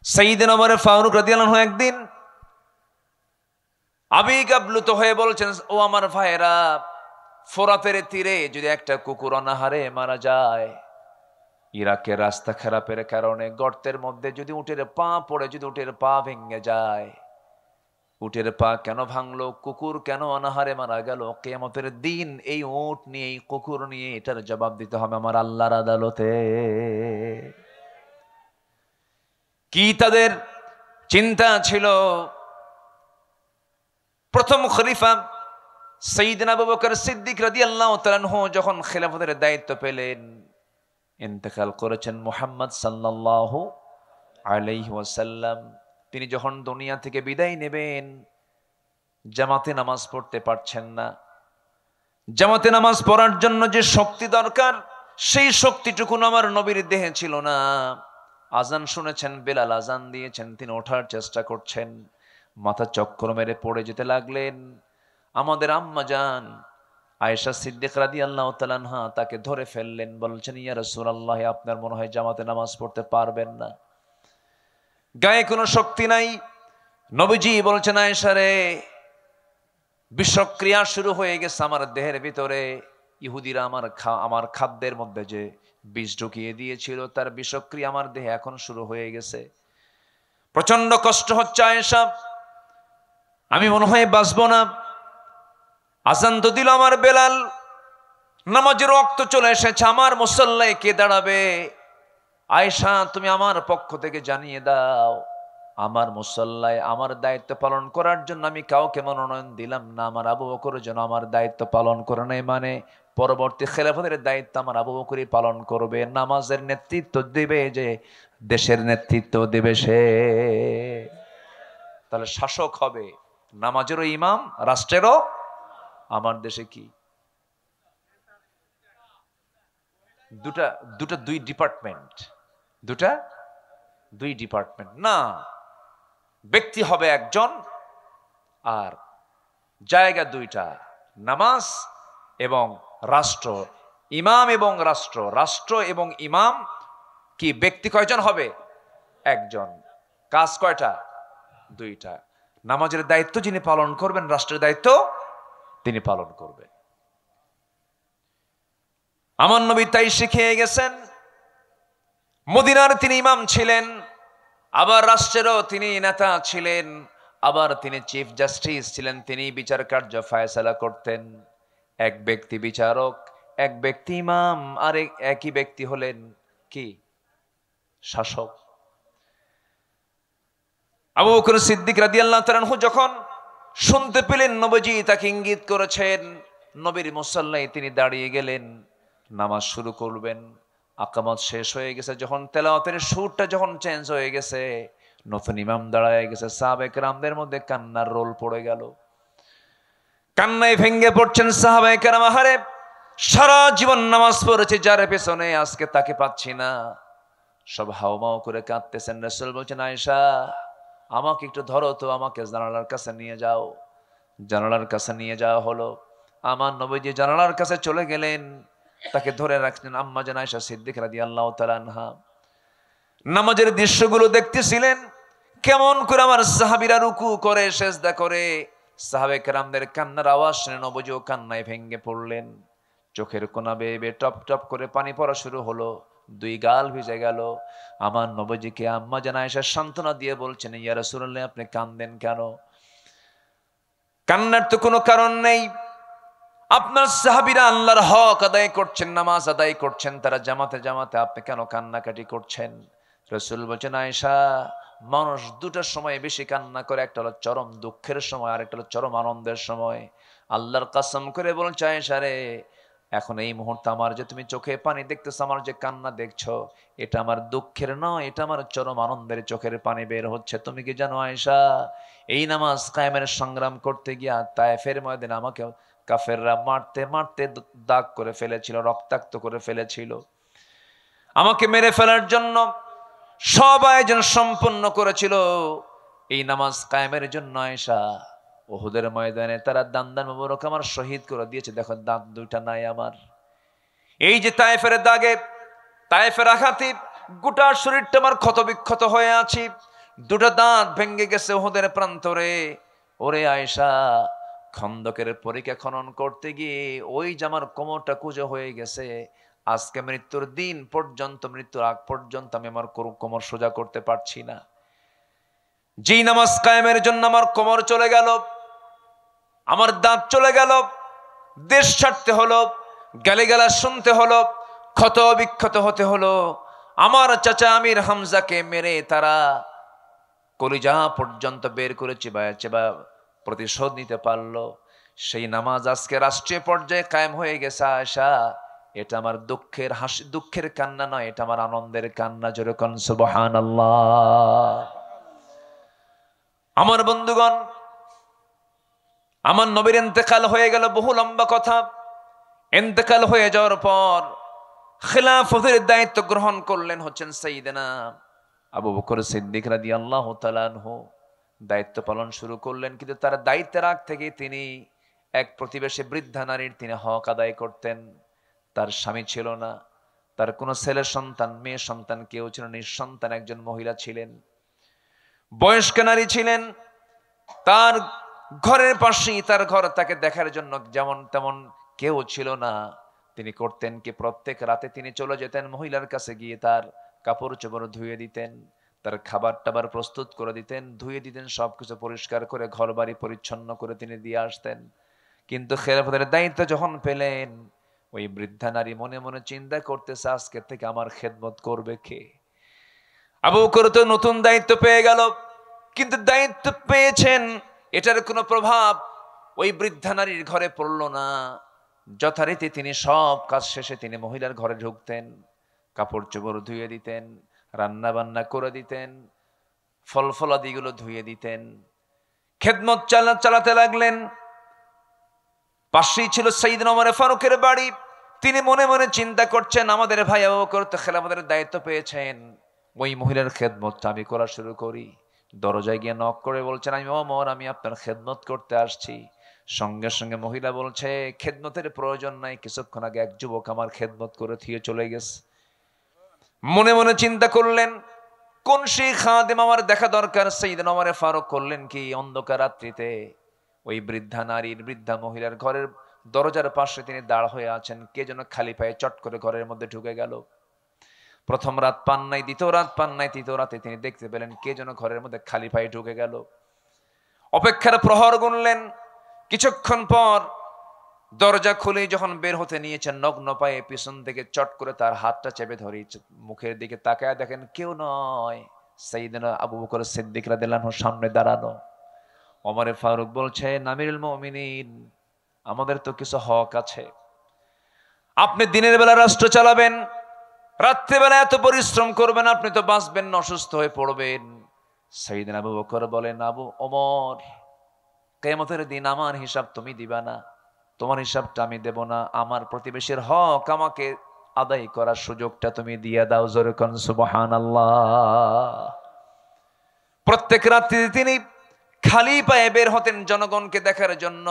সাইয়েদনা ওমর ফারুক রাদিয়াল্লাহু আনহু একদিন আবেগ আপ্লুত হয়ে বলছেন, ও আমার ভাইয়েরা, ফোরাতের তীরে যদি একটা কুকুর অনাহারে মারা যায়, ইরাকের রাস্তা খারাপের কারণে গর্তের মধ্যে যদি উটের পা পড়ে, যদি উটের পা ভেঙে যায়, উটের পা কেন ভাঙলো, কুকুর কেন অনাহারে মারা গেল, কিয়ামতের দিন এই উট নিয়ে, এই কুকুর নিয়ে এটার জবাব দিতে হবে আমার আল্লাহর আদালতে। কি তাদের চিন্তা ছিল! প্রথম খলিফা সাইয়েদনা আবু বকর সিদ্দিক রাদিয়াল্লাহু তাআলা আনহু যখন খেলাফতের দায়িত্ব পেলেন, ইন্তেকাল করেছেন মুহাম্মদ সাল্লাল্লাহু আলাইহি ওয়াসাল্লাম। তিনি যখন দুনিয়া থেকে বিদায় নেবেন, জামাতে নামাজ পড়তে পারছেন না। জামাতে নামাজ পড়ার জন্য যে শক্তি দরকার, সেই শক্তিটুকু আমার নবীর দেহে ছিল না। আজান শুনেছেন, বেলাল আজান দিয়েছেন, তিনি ওঠার চেষ্টা করছেন, মাথা চক্কর মেরে পড়ে যেতে লাগলেন। আমাদের আম্মা জান আয়েশা সিদ্দিক রাদিয়াল্লাহু তাআলা আনহা তাকে ধরে ফেললেন, বলছেন, ইয়া রাসূলুল্লাহ, আপনার মনে হয় জামাতে নামাজ পড়তে পারবেন না, গায়ে কোনো শক্তি নাই। নবীজি বলছেন, আয়েশা রে, বিষক্রিয়া শুরু হয়ে গেছে আমার দেহের ভিতরে। ইহুদিরা আমার খাদ্যের মধ্যে যে বিষ ঢুকিয়ে দিয়েছিল, তার বিষক্রিয়া আমার দেহে এখন শুরু হয়ে গেছে, প্রচন্ড কষ্ট হচ্ছে আয়েশা, আমি মনে হয় বাঁচবো না। আজান তো দিল আমার বেলাল, নামাজের ওয়াক্ত চলে এসেছে, আমার মুসল্লায় কে দাঁড়াবে? আয়েশা, তুমি আমার পক্ষ থেকে জানিয়ে দাও, আমার মুসল্লায় আমার দায়িত্ব পালন করার জন্য আমি কাউকে মনোনয়ন দিলাম না, আমার আবু বকর যেন আমার দায়িত্ব পালন করে নেয়, মানে পরবর্তী খেলাফতের দায়িত্ব আমার আবু বকরই পালন করবে। নামাজের নেতৃত্ব দিবে যে, দেশের নেতৃত্ব দিবে সে। তাহলে শাসক হবে নামাজেরও ইমাম, রাষ্ট্রেরও। আমার দেশে কি দুই ডিপার্টমেন্ট, দুই ডিপার্টমেন্ট না, ব্যক্তি হবে একজন, আর জায়গা দুইটা, নামাজ এবং রাষ্ট্র। ইমাম এবং রাষ্ট্র, রাষ্ট্র এবং ইমাম কি ব্যক্তি কয়জন হবে? একজন। কাজ কয়টা? দুইটা। নামাজের দায়িত্ব যিনি পালন করবেন, রাষ্ট্রের দায়িত্ব তিনি পালন করবেন। আমার নবী তাই শিখিয়ে গেছেন। মদিনার তিনি ইমাম ছিলেন, আবার রাষ্ট্রেরও তিনি নেতা ছিলেন, আবার তিনি চিফ জাস্টিস ছিলেন। তিনি বিচার কার্য ফায়সালা করতেন। এক ব্যক্তি বিচারক, এক ব্যক্তি ইমাম, আর একই ব্যক্তি হলেন কি? শাসক। আবু বকর সিদ্দিক রাদিয়াল্লাহু তাআলা আনহু যখন শুনতে পেলেন নবীজি তাকে ইঙ্গিত করেছেন, নবীর মুসাল্লায় তিনি দাঁড়িয়ে গেলেন, নামাজ শুরু করবেন। আকামত শেষ হয়ে গেছে, যখন তেলাওয়াতের সুরটা যখন চেঞ্জ হয়ে গেছে, নতুন ইমাম দাঁড়ায় গেছে, সাহাবায়ে কেরামদের মধ্যে কান্নার রোল পড়ে গেল। কান্নায় ভেঙ্গে পড়ছেন সাহাবায়ে কেরাম। আহারে, সারা জীবন নামাজ পড়েছে যার পেছনে, আজকে তাকে পাচ্ছি না। সব হাওমাও করে কাঁদতেছেন। রাসূল বলছেন, আয়েশা আমাকে একটু ধরো তো, আমাকে জানালার কাছে নিয়ে যাও। জানালার কাছে নিয়ে যাওয়া হলো। আমার নবীজি জানালার কাছে চলে গেলেন, তাকে ধরে রাখলেন। আম্মা জান আয়েশা সিদ্দিকা রাদিয়াল্লাহু তাআলা আনহা নামাজের দৃশ্যগুলো দেখতেছিলেন, কেমন করে আমার সাহাবীরা রুকু করে, সেজদা করে। সাহাবায়ে কেরামদের কান্নার আওয়াজ শুনে নবীজিও কান্নায় ভেঙে পড়লেন। চোখের কোনা বেয়ে বেয়ে টপ টপ করে পানি পড়া শুরু হলো, দুই গাল ভিজে গেল। আমার নবীজিকে আম্মা জান আয়েশা সান্ত্বনা দিয়ে বলছেন, ইয়া রাসূলুল্লাহ আপনি কাঁদেন কেন? কান্নার তো কোনো কারণ নেই। আপনার সাহাবীরা আল্লাহর হক আদায় করছেন, নামাজ আদায় করছেন, তারা জামাতে জামাতে, আপনি কেন কান্নাকাটি করছেন? রাসূল বলছেন, আয়েশা মানুষ দুটার সময় বেশি কান্না করে, একটা হলো চরম দুঃখের সময়, আর একটা হলো চরম আনন্দের সময়। আল্লাহর কসম করে বলছে, আয়েশা রে, এখন এই মুহূর্তে আমার যে তুমি চোখে পানি দেখতেছো, আমার যে কান্না দেখছো, এটা আমার দুঃখের নয়, এটা আমার চরম আনন্দের চোখের পানি বের হচ্ছে। তুমি কি জানো আয়েশা, এই নামাজ কায়েমের সংগ্রাম করতে গিয়া তায়েফের ময়দানে আমাকে কাফেররা মারতে মারতে দাগ করে ফেলেছিল, রক্তাক্ত করে ফেলেছিল। আমাকে মেরে ফেলার জন্য সব আয়োজন সম্পন্ন করেছিল এই নামাজ কায়েমের জন্য। আয়েশা, উহুদের ময়দানে তারা দান্দান মুবারক আমার শহীদ করে দিয়েছে, দেখো দাঁত দুইটা নাই আমার। এই যে তায়েফের দাগে, তায়েফের আঘাতে গোটা শরীরটা আমার ক্ষত বিক্ষত হয়ে আছি, দুটা দাঁত ভেঙে গেছে উহুদের প্রান্তরে। ওরে আয়েশা, খন্দকের পরীক্ষা খনন করতে গিয়ে ওই যে আমার কোমরটা কুঁজো হয়ে গেছে, আজকে মৃত্যুর দিন পর্যন্ত, মৃত্যুর আগ পর্যন্ত আমি আমার কোমর সোজা করতে পারছি না। যেই নামাজ কায়েমের জন্য আমার কোমর চলে গেল, আমার দাঁত চলে গেল, দেশ ছাড়তে হলো, গালিগালা শুনতে হলো, ক্ষত বিক্ষত হতে হলো। আমার চাচা আমির হামজাকে মেরে তারা কলিজা পর্যন্ত বের করে চিবায় চিবা প্রতিশোধ নিতে পারলো। সেই নামাজ আজকে রাষ্ট্রীয় পর্যায়ে কায়েম হয়ে গেছে। আয়েশা, এটা আমার দুঃখের হাসি, দুঃখের কান্না নয়, এটা আমার আনন্দের কান্না। জোরে কোন সুবহানাল্লাহ। আমার বন্ধুগণ, আমার নবীর ইন্তেকাল হয়ে গেল, বহু লম্বা কথা। ইন্তেকাল হয়ে যাওয়ার পর খিলাফতের দায়িত্ব গ্রহণ করলেন হচ্ছেন সাইয়েদনা আবু বকর সিদ্দিক রাদিয়াল্লাহু তাআলা আনহু। দায়িত্ব পালন শুরু করলেন, কিন্তু তার দায়িত্বের আগ থেকে তিনি এক প্রতিবেশী বৃদ্ধা নারীর তিনি হক আদায় করতেন। তার স্বামী ছিল না, তার কোনো ছেলে সন্তান মেয়ে সন্তান কেউ ছিল না, নিঃসন্তান একজন মহিলা ছিলেন, বয়স্ক নারী ছিলেন। তার ঘরের পাশেই তার ঘর, তাকে দেখার জন্য যেমন তেমন কেউ ছিল না। তিনি করতেন কি, প্রত্যেক রাতে তিনি চলে যেতেন মহিলার কাছে, গিয়ে তার কাপড় চোপড় ধুয়ে দিতেন, তার খাবার টাবার প্রস্তুত করে দিতেন, ধুয়ে দিতেন, সবকিছু পরিষ্কার করে ঘর বাড়ি পরিচ্ছন্ন করে তিনি দিয়ে আসতেন। কিন্তু খেলাফতের দায়িত্ব যখন পেলেন, ওই বৃদ্ধা নারী মনে মনে চিন্তা করতেছে, আজকে থেকে আমার খেদমত করবে কে? আবু বকর তো নতুন দায়িত্ব পেয়ে গেল, কিন্তু দায়িত্ব পেয়েছেন, এটার কোনো প্রভাব ওই বৃদ্ধা নারীর ঘরে পড়লো না। যথারীতি তিনি সব কাজ শেষে তিনি মহিলার ঘরে ঢুকতেন, কাপড় চোপড় ধুয়ে দিতেন, রান্না বান্না করে দিতেন, ফল ফলাদিগুলো ধুয়ে দিতেন, খেদমত চালাতে লাগলেন। পাশেই ছিল সাইয়েদনা ওমর ফারুকের বাড়ি। তিনি মনে মনে চিন্তা করছেন, আমাদের ভাই আবু বকর তো খেলাফতের দায়িত্ব পেয়েছেন, ওই মহিলার খেদমতটা আমি করা শুরু করি। দরজায় গিয়ে নক করে বলছেন, আমি ওমর, আমি আপনার খেদমত করতে আসছি। সঙ্গে সঙ্গে মহিলা বলছে, খেদমতের প্রয়োজন নাই, কিছুক্ষণ আগে এক যুবক আমার খেদমত করে থিয়ে চলে গেছে। মনে মনে চিন্তা করলেন, কোন সেই খাদেম আমার দেখা দরকার। সাইয়েদনা ওমর ফারুক করলেন কি, অন্ধকার রাত্রিতে ওই বৃদ্ধা নারীর, বৃদ্ধা মহিলার ঘরের দরজার পাশে তিনি দাঁড় হয়ে আছেন। কে যেন খালি পায়ে চট করে ঘরের মধ্যে ঢুকে গেল। প্রথম রাত পান নাই, দ্বিতীয় রাত পান নাই, তৃতীয় রাতে তিনি দেখতে পেলেন কে যেন ঘরের মধ্যে খালি পায়ে ঢুকে গেল। অপেক্ষার প্রহর গুনলেন। কিছুক্ষণ পর দরজা খুলে যখন বের হতে নিয়েছেন, নগ্ন পায়ে পিছন থেকে চট করে তার হাতটা চেপে ধরে মুখের দিকে তাকায় দেখেন কেউ নয়, সাইয়েদনা আবু বকর সিদ্দিক রাদিয়াল্লাহু আনহু সামনে দাঁড়ানো। ওমর ফারুক বলছে, আমিরুল মুমিনিন, আমাদের তো কিছু হক আছে। আপনি দিনের বেলা রাষ্ট্র চালাবেন, রাত্রিবেলা এত পরিশ্রম করবেন, আপনি তো বাঁচবেন না, অসুস্থ হয়ে পড়বেন। সাইয়েদনা আবু বকর বলেন, আবু ওমর, কিয়ামতের দিন আমার হিসাব তুমি দিবা না, তোমার হিসাবটা আমি দেব না। আমার প্রতিবেশীর হক আমাকে আদায় করার সুযোগটা তুমি দিয়ে দাও। জোরে কোন সুবহানাল্লাহ। প্রত্যেক রাত্রিতে তিনি খালি পায়ে বের হতেন জনগণকে দেখার জন্য।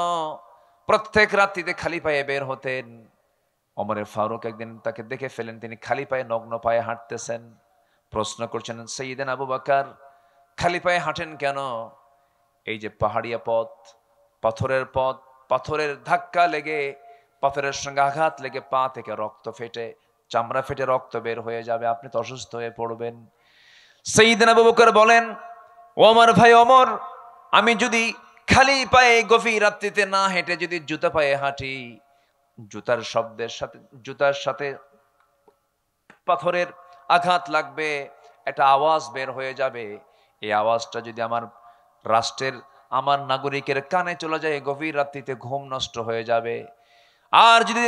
প্রত্যেক রাত্রিতে খালি পায়ে বের হতেন। ওমর ফারুক একদিন তাকে দেখে ফেলেন, তিনি খালি পায়ে নগ্ন পায়ে হাঁটতেছেন। প্রশ্ন করছেন, সাইয়েদনা আবু বকর, খালি পায়ে হাঁটেন কেন? এই যে পাহাড়িয়া পথ, পাথরের পথ, পাথরের ধাক্কা লেগে, পাথরের সঙ্গে আঘাত লেগে পা থেকে রক্ত ফেটে, চামড়া ফেটে রক্ত বের হয়ে যাবে, আপনি তো অসুস্থ হয়ে পড়বেন। সাইয়েদনা আবু বকর বলেন, ওমর ভাই ওমর, আমি যদি খালি পায়ে গভীর রাত্রিতে না হেঁটে যদি জুতা পায়ে হাঁটি, জুতার শব্দের সাথে, জুতার সাথে পাথরের আঘাত লাগবে, একটা আওয়াজ বের হয়ে যাবে। এই আওয়াজটা যদি আমার রাষ্ট্রের, আমার নাগরিকের কানে চলে যায়, গভীর রাত্রিতে ঘুম নষ্ট হয়ে যাবে। আর যদি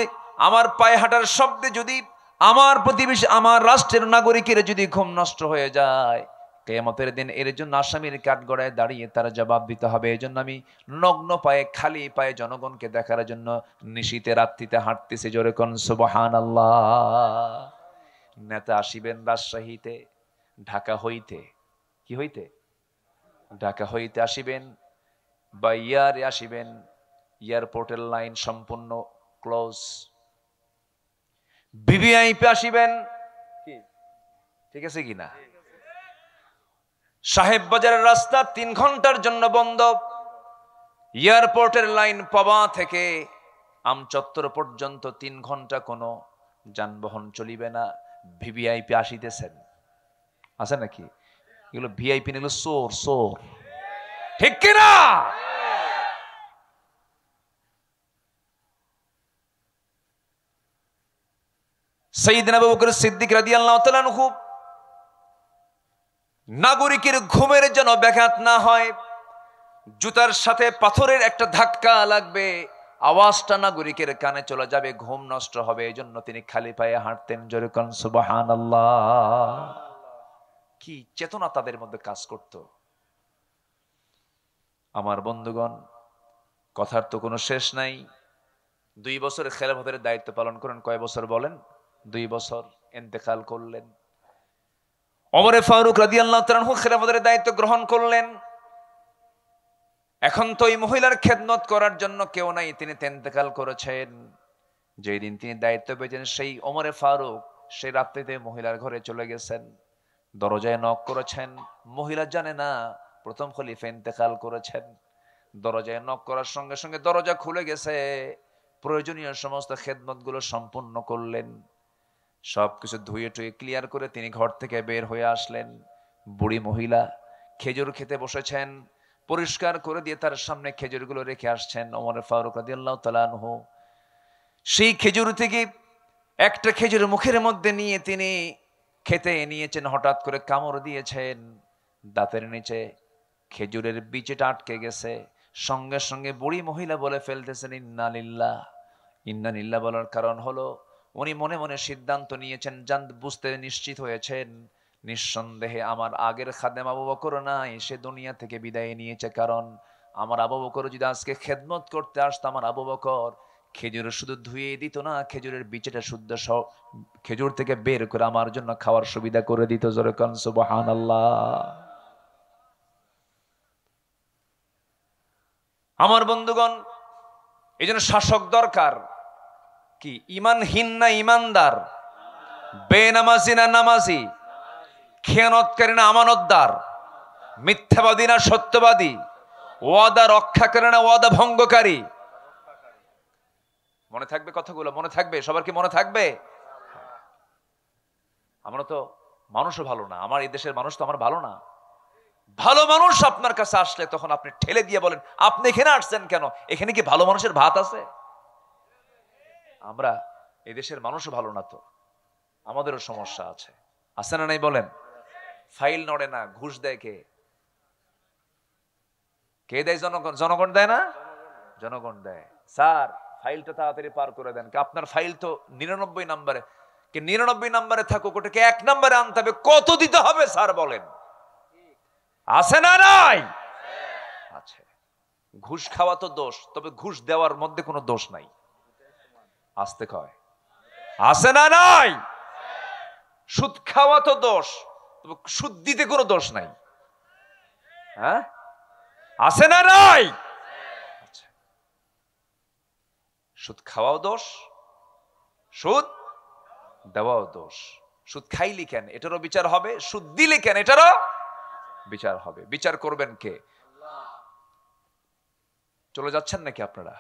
আমার পায়ে হাঁটার শব্দে যদি আমার প্রতিবেশী, আমার রাষ্ট্রের নাগরিকের যদি ঘুম নষ্ট হয়ে যায়, কিয়ামতের দিন এর জন্য আসামির কাঠগড়ায় দাঁড়িয়ে তার জবাব দিতে হবে। এই জন্য আমি নগ্ন পায়ে, খালি পায়ে জনগণকে দেখার জন্য নিশীতে রাত্রিতে হাঁটতেছি। জোরে কোন সুবহানাল্লাহ। নেতা আসিবেন রাজশাহীতে, ঢাকা হইতে, কি হইতে, ঢাকা হইতে আসিবেন বা ইয়ারে আসিবেন, এয়ারপোর্টের লাইন সম্পূর্ণ ক্লোজ। ভিভিআইপি আসিবেন, ঠিক আছে কিনা? সাহেব বাজারের রাস্তা 3 ঘন্টার জন্য বন্ধ। এয়ারপোর্টের লাইন পাবা থেকে আমচত্বর পর্যন্ত 3 ঘন্টা কোনো যানবাহন চলিবে না। ভিভিআইপি আসিতেছেন, আছে নাকি? এগুলো ভিআইপি, এগুলো সোর সোর, ঠিক কিনা? সাইয়েদনা আবু বকর সিদ্দিক রাদিয়াল্লাহু তাআলা আনহু, নাগরিকের ঘুমের যেন ব্যাঘাত না হয়, জুতার সাথে পাথরের একটা ধাক্কা লাগবে, আওয়াজটা নাগরিকের কানে চলে যাবে, ঘুম নষ্ট হবে, এই জন্য তিনি খালি পায়ে হাঁটতেন। জোরে কোন সুবহানাল্লাহ। কি চেতনা তাদের মধ্যে কাজ করত! আমার বন্ধুগণ, কথার তো কোনো শেষ নাই। 2 বছর খেলাফতের দায়িত্ব পালন করেন। কয় বছর বলেন? 2 বছর। ইন্তেকাল করলেন। ওমর ফারুক রাদিয়াল্লাহু তাআলা আনহু খেলাফতের দায়িত্ব গ্রহণ করলেন। এখন তো এই মহিলার খেদমত করার জন্য কেউ নাই, তিনি ইন্তেকাল করেছেন। যেই দিন তিনি দায়িত্ব পেয়েছেন, সেই ওমর ফারুক সেই রাত্রিতে মহিলার ঘরে চলে গেছেন, দরজায় নক করেছেন। মহিলা জানে না প্রথম খলিফা ইন্তেকাল করেছেন। দরজায় নক করার সঙ্গে সঙ্গে দরজা খুলে গেছে। প্রয়োজনীয় সমস্ত খেদমত গুলো সম্পূর্ণ করলেন। সবকিছু ধুয়ে টুয়ে ক্লিয়ার করে তিনি ঘর থেকে বের হয়ে আসলেন। বুড়ি মহিলা খেজুর খেতে বসেছেন, পরিষ্কার করে দিয়ে তার সামনে খেজুরগুলো রেখে আসছেন ওমর ফারুক রাদিয়াল্লাহু তাআলা আনহু। সেই খেজুর থেকে একটা খেজুর মুখের মধ্যে নিয়ে তিনি খেতে নিয়েছেন, হঠাৎ করে কামড় দিয়েছেন, দাঁতের নিচে খেজুরের বিচিটা আটকে গেছে। সঙ্গে সঙ্গে বুড়ি মহিলা বলে ফেলতেছেন, ইন্না লিল্লাহ। ইন্না লিল্লাহ বলার কারণ হলো, উনি মনে মনে সিদ্ধান্ত নিয়েছেন, বুঝতে নিশ্চিত হয়েছেন, নিঃসন্দেহে আমার আগের খাদেম আবু বকর নাই, সে দুনিয়া থেকে বিদায় নিয়েছে। কারণ আমার আবু বকর যদি আজকে খেদমত করতে আসতো, আমার আবু বকর খেজুর শুধু ধুয়ে দিত না, খেজুরের বিচিটা শুদ্ধ খেজুর থেকে বের করে আমার জন্য খাওয়ার সুবিধা করে দিত। জোরে কোন সুবহানাল্লাহ। আমার বন্ধুগণ, এই জন্য শাসক দরকার। কি ইমানহীন না ইমানদার? বেনামাজি না নামাজি? খেয়ানতকারী না আমানতদার? মিথ্যাবাদী না সত্যবাদী? ওয়াদা রক্ষাকারী না ওয়াদা ভঙ্গকারী? মনে থাকবে কথাগুলো? মনে থাকবে? সবার কি মনে থাকবে? আমরা তো মানুষও ভালো না, আমার এই দেশের মানুষ তো আমার ভালো না। ভালো মানুষ আপনার কাছে আসলে তখন আপনি ঠেলে দিয়ে বলেন, আপনি এখানে আসছেন কেন? এখানে কি ভালো মানুষের ভাত আছে? আমরা এই দেশের মানুষও ভালো না, তো আমাদেরও সমস্যা আছে, আছে না নাই বলেন? ফাইল নড়ে না, ঘুষ দেয় কে? কে দেয়? জনগণ। জনগণ দেয় না? জনগণ দেয়। স্যার ফাইলটা তাড়াতাড়ি পার করে দেন। আপনার ফাইল তো 99 নম্বরে, কে 99 নম্বরে থাকুক, ওটাকে 1 নম্বরে আনতে হবে। কত দিতে হবে স্যার বলেন? আছে না নাই? আছে। ঘুষ খাওয়া তো দোষ, তবে ঘুষ দেওয়ার মধ্যে কোনো দোষ নাই। আসতে কয়, আছে না নাই? সুদ খাওয়া তো দোষ, তবে সুদ দিতে কোনো দোষ নাই। হ্যাঁ, আছে না নাই? আচ্ছা, সুদ খাওয়াও দোষ, সুদ দেওয়াও দোষ। সুদ খাইলি কেন? এটারও বিচার হবে। সুদ দিলে কেন? এটারও বিচার হবে। বিচার করবেন কে? চলে যাচ্ছেন নাকি আপনারা?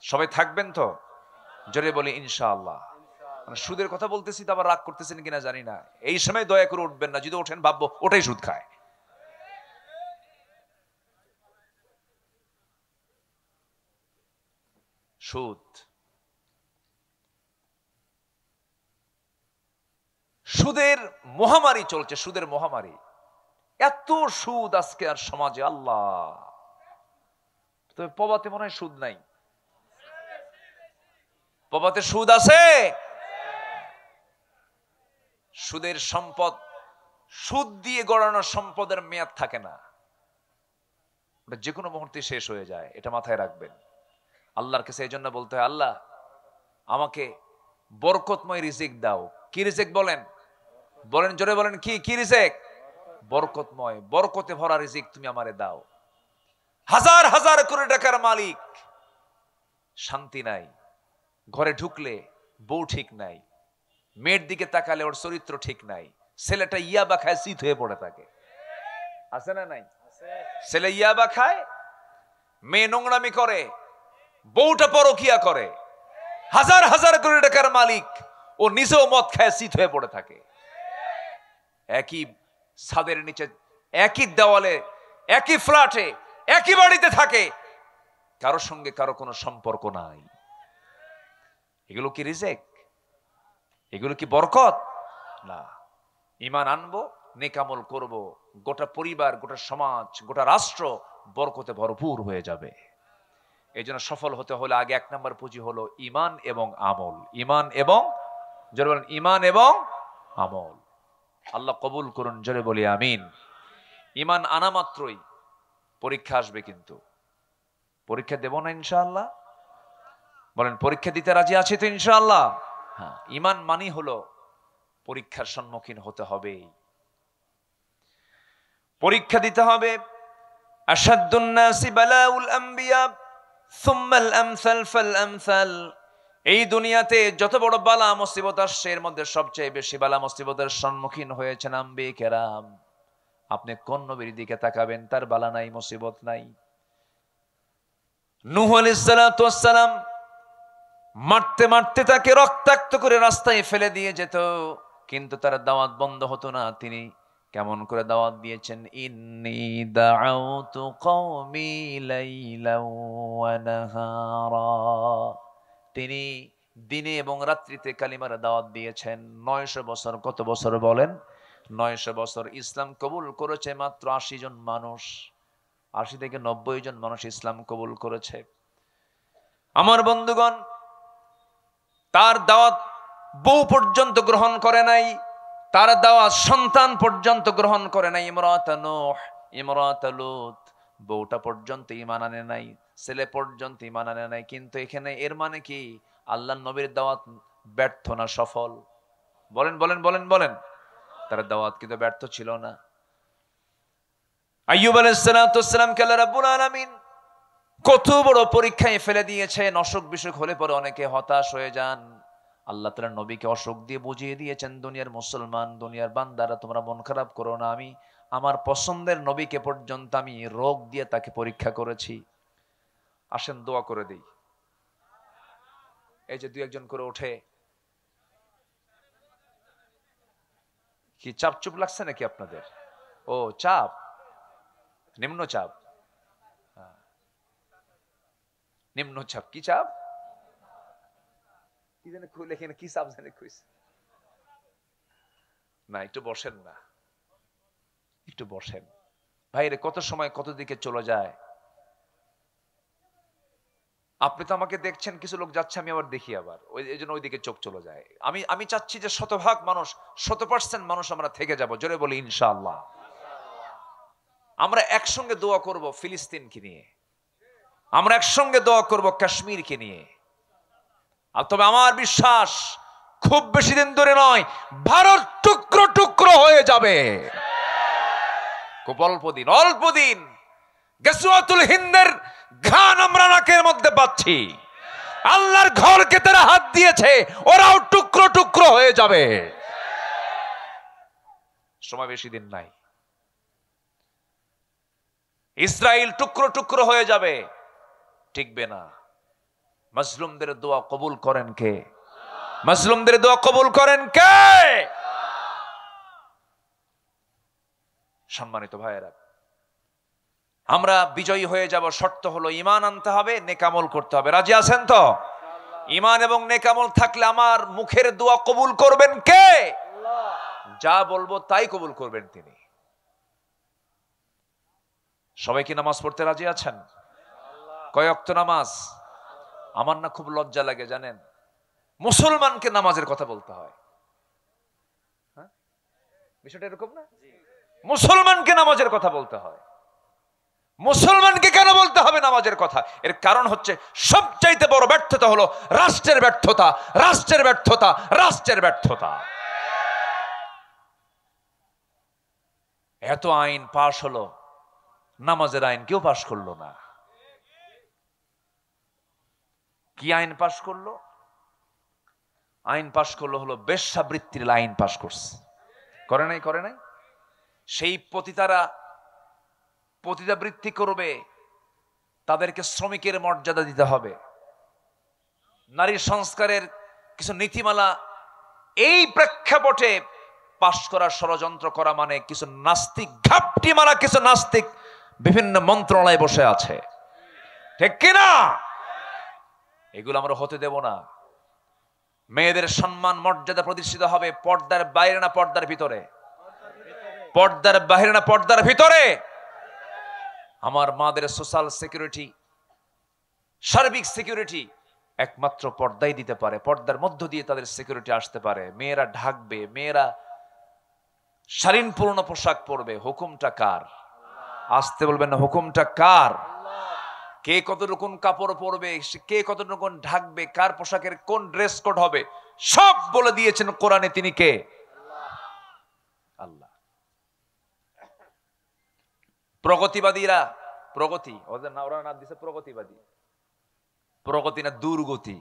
সবাই থাকবেন তো? জোরে বলি ইনশাআল্লাহ। সুদের কথা বলতেছি তো আবার রাগ করতেছেন কিনা জানি না। এই সময় দয়া করে উঠবেন না, যদি ওঠেন ভাববো ওটাই সুদ খায়। সুদ, সুদের মহামারী চলছে, সুদের মহামারী। এত সুদ আজকে আর সমাজে, আল্লাহ। তবে পবাতে মনে হয় সুদ নাই। পবাতে সুদ আছে? সুদের সম্পদ, সুদ দিয়ে গড়ানো সম্পদের মেয়াদ থাকে না, ওটা যে কোনো মুহূর্তে শেষ হয়ে যায়। এটা মাথায় রাখবেন। আল্লাহর কাছে এই জন্য বলতে হয়, আল্লাহ আমাকে বরকতময় রিজিক দাও। কি রিজিক বলেন? বলেন, জোরে বলেন, কি কি রিজিক? বরকতময়, বরকতে ভরা রিজিক তুমি আমারে দাও। হাজার হাজার কোটি টাকার মালিক, শান্তি নাই। ঘরে ঢুকলে বউ ঠিক নাই, মেয়ের দিকে তাকালে ওর চরিত্র ঠিক নাই, ছেলেটা ইয়াবা খায়, শীত হয়ে পড়ে থাকে। আছে না নাই? ছেলে ইয়াবা খায়, মেয়ে নোংরামি করে, বউটা পরকিয়া করে। হাজার হাজার কোটি টাকার মালিক, ও নিজেও মদ খায়, শীত হয়ে পড়ে থাকে। একই ছাদের নিচে, একই দেওয়ালে, একই ফ্ল্যাটে, একই বাড়িতে থাকে, কারোর সঙ্গে কারো কোনো সম্পর্ক নাই। এগুলো কি রিজিক? এগুলো কি বরকত? না। ঈমান আনবো, নেক আমল করব, গোটা পরিবার, গোটা সমাজ, গোটা রাষ্ট্র বরকতে ভরপুর হয়ে যাবে। এই জন্য সফল হতে হলে আগে 1 নম্বর পুঁজি হলো ঈমান এবং আমল। ঈমান এবং, জোরে বলেন, ঈমান এবং আমল। আল্লাহ কবুল করুন, জোরে বলি আমিন। ঈমান আনা মাত্রই পরীক্ষা আসবে, কিন্তু পরীক্ষা দেব না ইনশাআল্লাহ? বলেন, পরীক্ষা দিতে রাজি আছি তো ইনশাআল্লাহ? হ্যাঁ, ঈমান মানি হলো পরীক্ষার সম্মুখীন হতে হবে, পরীক্ষা দিতে হবে। আশাদ্দুন নাসি বালাউল আম্বিয়া সুম্মাল আমসাল ফাল আমসাল। এই দুনিয়াতে যত বড় বালা মুসিবত আসছে, এর মধ্যে সবচেয়ে বেশি বালা মুসিবতের সম্মুখীন হয়েছেন আম্বিয়া কেরাম। আপনি কোন নবীর দিকে তাকাবেন, তার বালা নাই, মুসিবত নাই। নূহ আলাইহিস সালাতু ওয়াস সালাম মারতে মারতে তাকে রক্তাক্ত করে রাস্তায় ফেলে দিয়ে যেত, কিন্তু তার দাওয়াত বন্ধ হতো না। তিনি কেমন করে দাওয়াত দিয়েছেন, ইন্নী দাআউতু কওমি লাইলান ওয়া নাহারা। তিনি দিনে এবং রাত্রিতে কালিমার দাওয়াত দিয়েছেন। 900 বছর। কত বছর বলেন? 900 বছর। ইসলাম কবুল করেছে মাত্র 80 জন মানুষ। 80 থেকে 90 জন মানুষ ইসলাম কবুল করেছে। আমার বন্ধুগণ, তার দাওয়াত বউ পর্যন্ত গ্রহণ করে নাই, তার দাওয়াত সন্তান পর্যন্ত গ্রহণ করে নাই। ইমরাত নূহ, ইমরাত লূত, বউটা পর্যন্ত ঈমান আনে নাই, ছেলে পর্যন্ত ঈমান আনে নাই। কিন্তু এখানে এর মানে কি আল্লাহর নবীর দাওয়াত ব্যর্থ না সফল? বলেন বলেন বলেন বলেন। তার দাওয়াত কিন্তু ব্যর্থ ছিল না। আইয়ুব আলাইহিস সালাতু ওয়াস সালাম কে আল্লাহ রাব্বুল আলামিন কত বড় পরীক্ষায় ফেলে দিয়েছেন। অসুখ বিসুখ হলে পরে অনেকে হতাশ হয়ে যান। আল্লাহ তাআলা নবীকে অসুখ দিয়ে বুঝিয়ে দিয়েছেন, দুনিয়ার মুসলমান, দুনিয়ার বান্দারা তোমরা মন খারাপ করো না, আমি আমার পছন্দের নবীকে পর্যন্ত আমি রোগ দিয়ে তাকে পরীক্ষা করেছি। আসেন দোয়া করে দিই। এই যে দুই একজন করে ওঠে, কি চাপ চুপ লাগছে নাকি আপনাদের? ও চাপ, নিম্নচাপ, নিম্নচাপ। কি চাপ? কি জানে খুলে এখানে কি চাপ জানে কইছে না। একটু বসেন না, একটু বসেন। ভাইরে কত সময় কত দিকে চলে যায়। আপনি তো আমাকে দেখছেন, কিছু লোক যাচ্ছে, আমি আবার দেখি, আবার এই জন্য ওইদিকে চোখ চলে যায়। আমি চাচ্ছি যে 100% মানুষ, 100% মানুষ আমরা থেকে যাব। জোরে বলি ইনশাআল্লাহ। আমরা একসঙ্গে দোয়া করব ফিলিস্তিনকে নিয়ে, আমরা একসঙ্গে দোয়া করব কাশ্মীরকে নিয়ে। আর তবে আমার বিশ্বাস খুব বেশি দিন ধরে নয়, ভারত টুকরো টুকরো হয়ে যাবে। খুব অল্প দিন, অল্প দিন। গজওয়াতুল হিন্দের ঘান আমরা নাকের মধ্যে পাচ্ছি। আল্লাহর ঘরকে তারা হাত দিয়েছে, ওরাও টুকরো টুকরো হয়ে যাবে। সময় বেশি দিন নাই, ইসরায়েল টুকরো টুকরো হয়ে যাবে, টিকবে না। মাজলুমদের দোয়া কবুল করেন কে? মাজলুমদের দোয়া কবুল করেন কে? সম্মানিত ভাইয়েরা, আমরা বিজয়ী হয়ে যাব। শর্ত হলো ঈমান আনতে হবে, নেক আমল করতে হবে। রাজি আছেন তো? ঈমান এবং নেক আমল থাকলে আমার মুখের দোয়া কবুল করবেন কে? যা বলবো তাই কবুল করবেন তিনি। সবাই কি নামাজ পড়তে রাজি আছেন? কয় ওয়াক্ত নামাজ? আমার না খুব লজ্জা লাগে জানেন, মুসলমানকে নামাজের কথা বলতে হয়। হ্যাঁ, বিষয়টা এরকম না? মুসলমানকে নামাজের কথা বলতে হয়। মুসলমানকে কেন বলতে হবে নামাজের কথা? এর কারণ হচ্ছে সবচাইতে বড় ব্যর্থতা হলো রাষ্ট্রের ব্যর্থতা, রাষ্ট্রের ব্যর্থতা, রাষ্ট্রের ব্যর্থতা। এত আইন পাশ হলো, নামাজের আইন কেউ পাশ করলো না। কি আইন পাশ করলো? আইন পাশ করলো হলো বেশ্যাবৃত্তির আইন পাশ করছে। করে নাই? করে নাই? সেই পতিতারা পতিতাবৃত্তি করবে, তাদেরকে শ্রমিকের মর্যাদা দিতে হবে। নারী সংস্কারের কিছু নীতিমালা, এই প্রেক্ষাপটে পাশ করার ষড়যন্ত্র করা মানে কিছু নাস্তিক ঘাপটি মারা কিছু নাস্তিক বিভিন্ন মন্ত্রণালয়ে বসে আছে, ঠিক কিনা? এগুলো আমরা হতে দেব না। মেয়েদের সম্মান মর্যাদা প্রতিষ্ঠিত হবে পর্দার বাইরে না পর্দার ভিতরে? পর্দার বাইরে না পর্দার ভিতরে? আমার মাদের সোশ্যাল সিকিউরিটি, সার্বিক সিকিউরিটি একমাত্র পর্দাই দিতে পারে। পর্দার মধ্য দিয়ে তাদের সিকিউরিটি আসতে পারে। মেয়েরা ঢাকবে, মেয়েরা শালীনপূর্ণ পোশাক পরবে। হুকুমটা কার? আসতে বলবেন না, হুকুমটা কার? কে কতটুকু কাপড় পরবে, কে কতটুকু ঢাকবে, কার পোশাকের কোন ড্রেস কোড হবে, সব বলে দিয়েছেন কোরআনে। তিনি কে? আল্লাহ। প্রগতিবাদীরা, প্রগতি ওদের না, ওরা নাম দিছে প্রগতিবাদী। প্রগতি না দুর্গতি।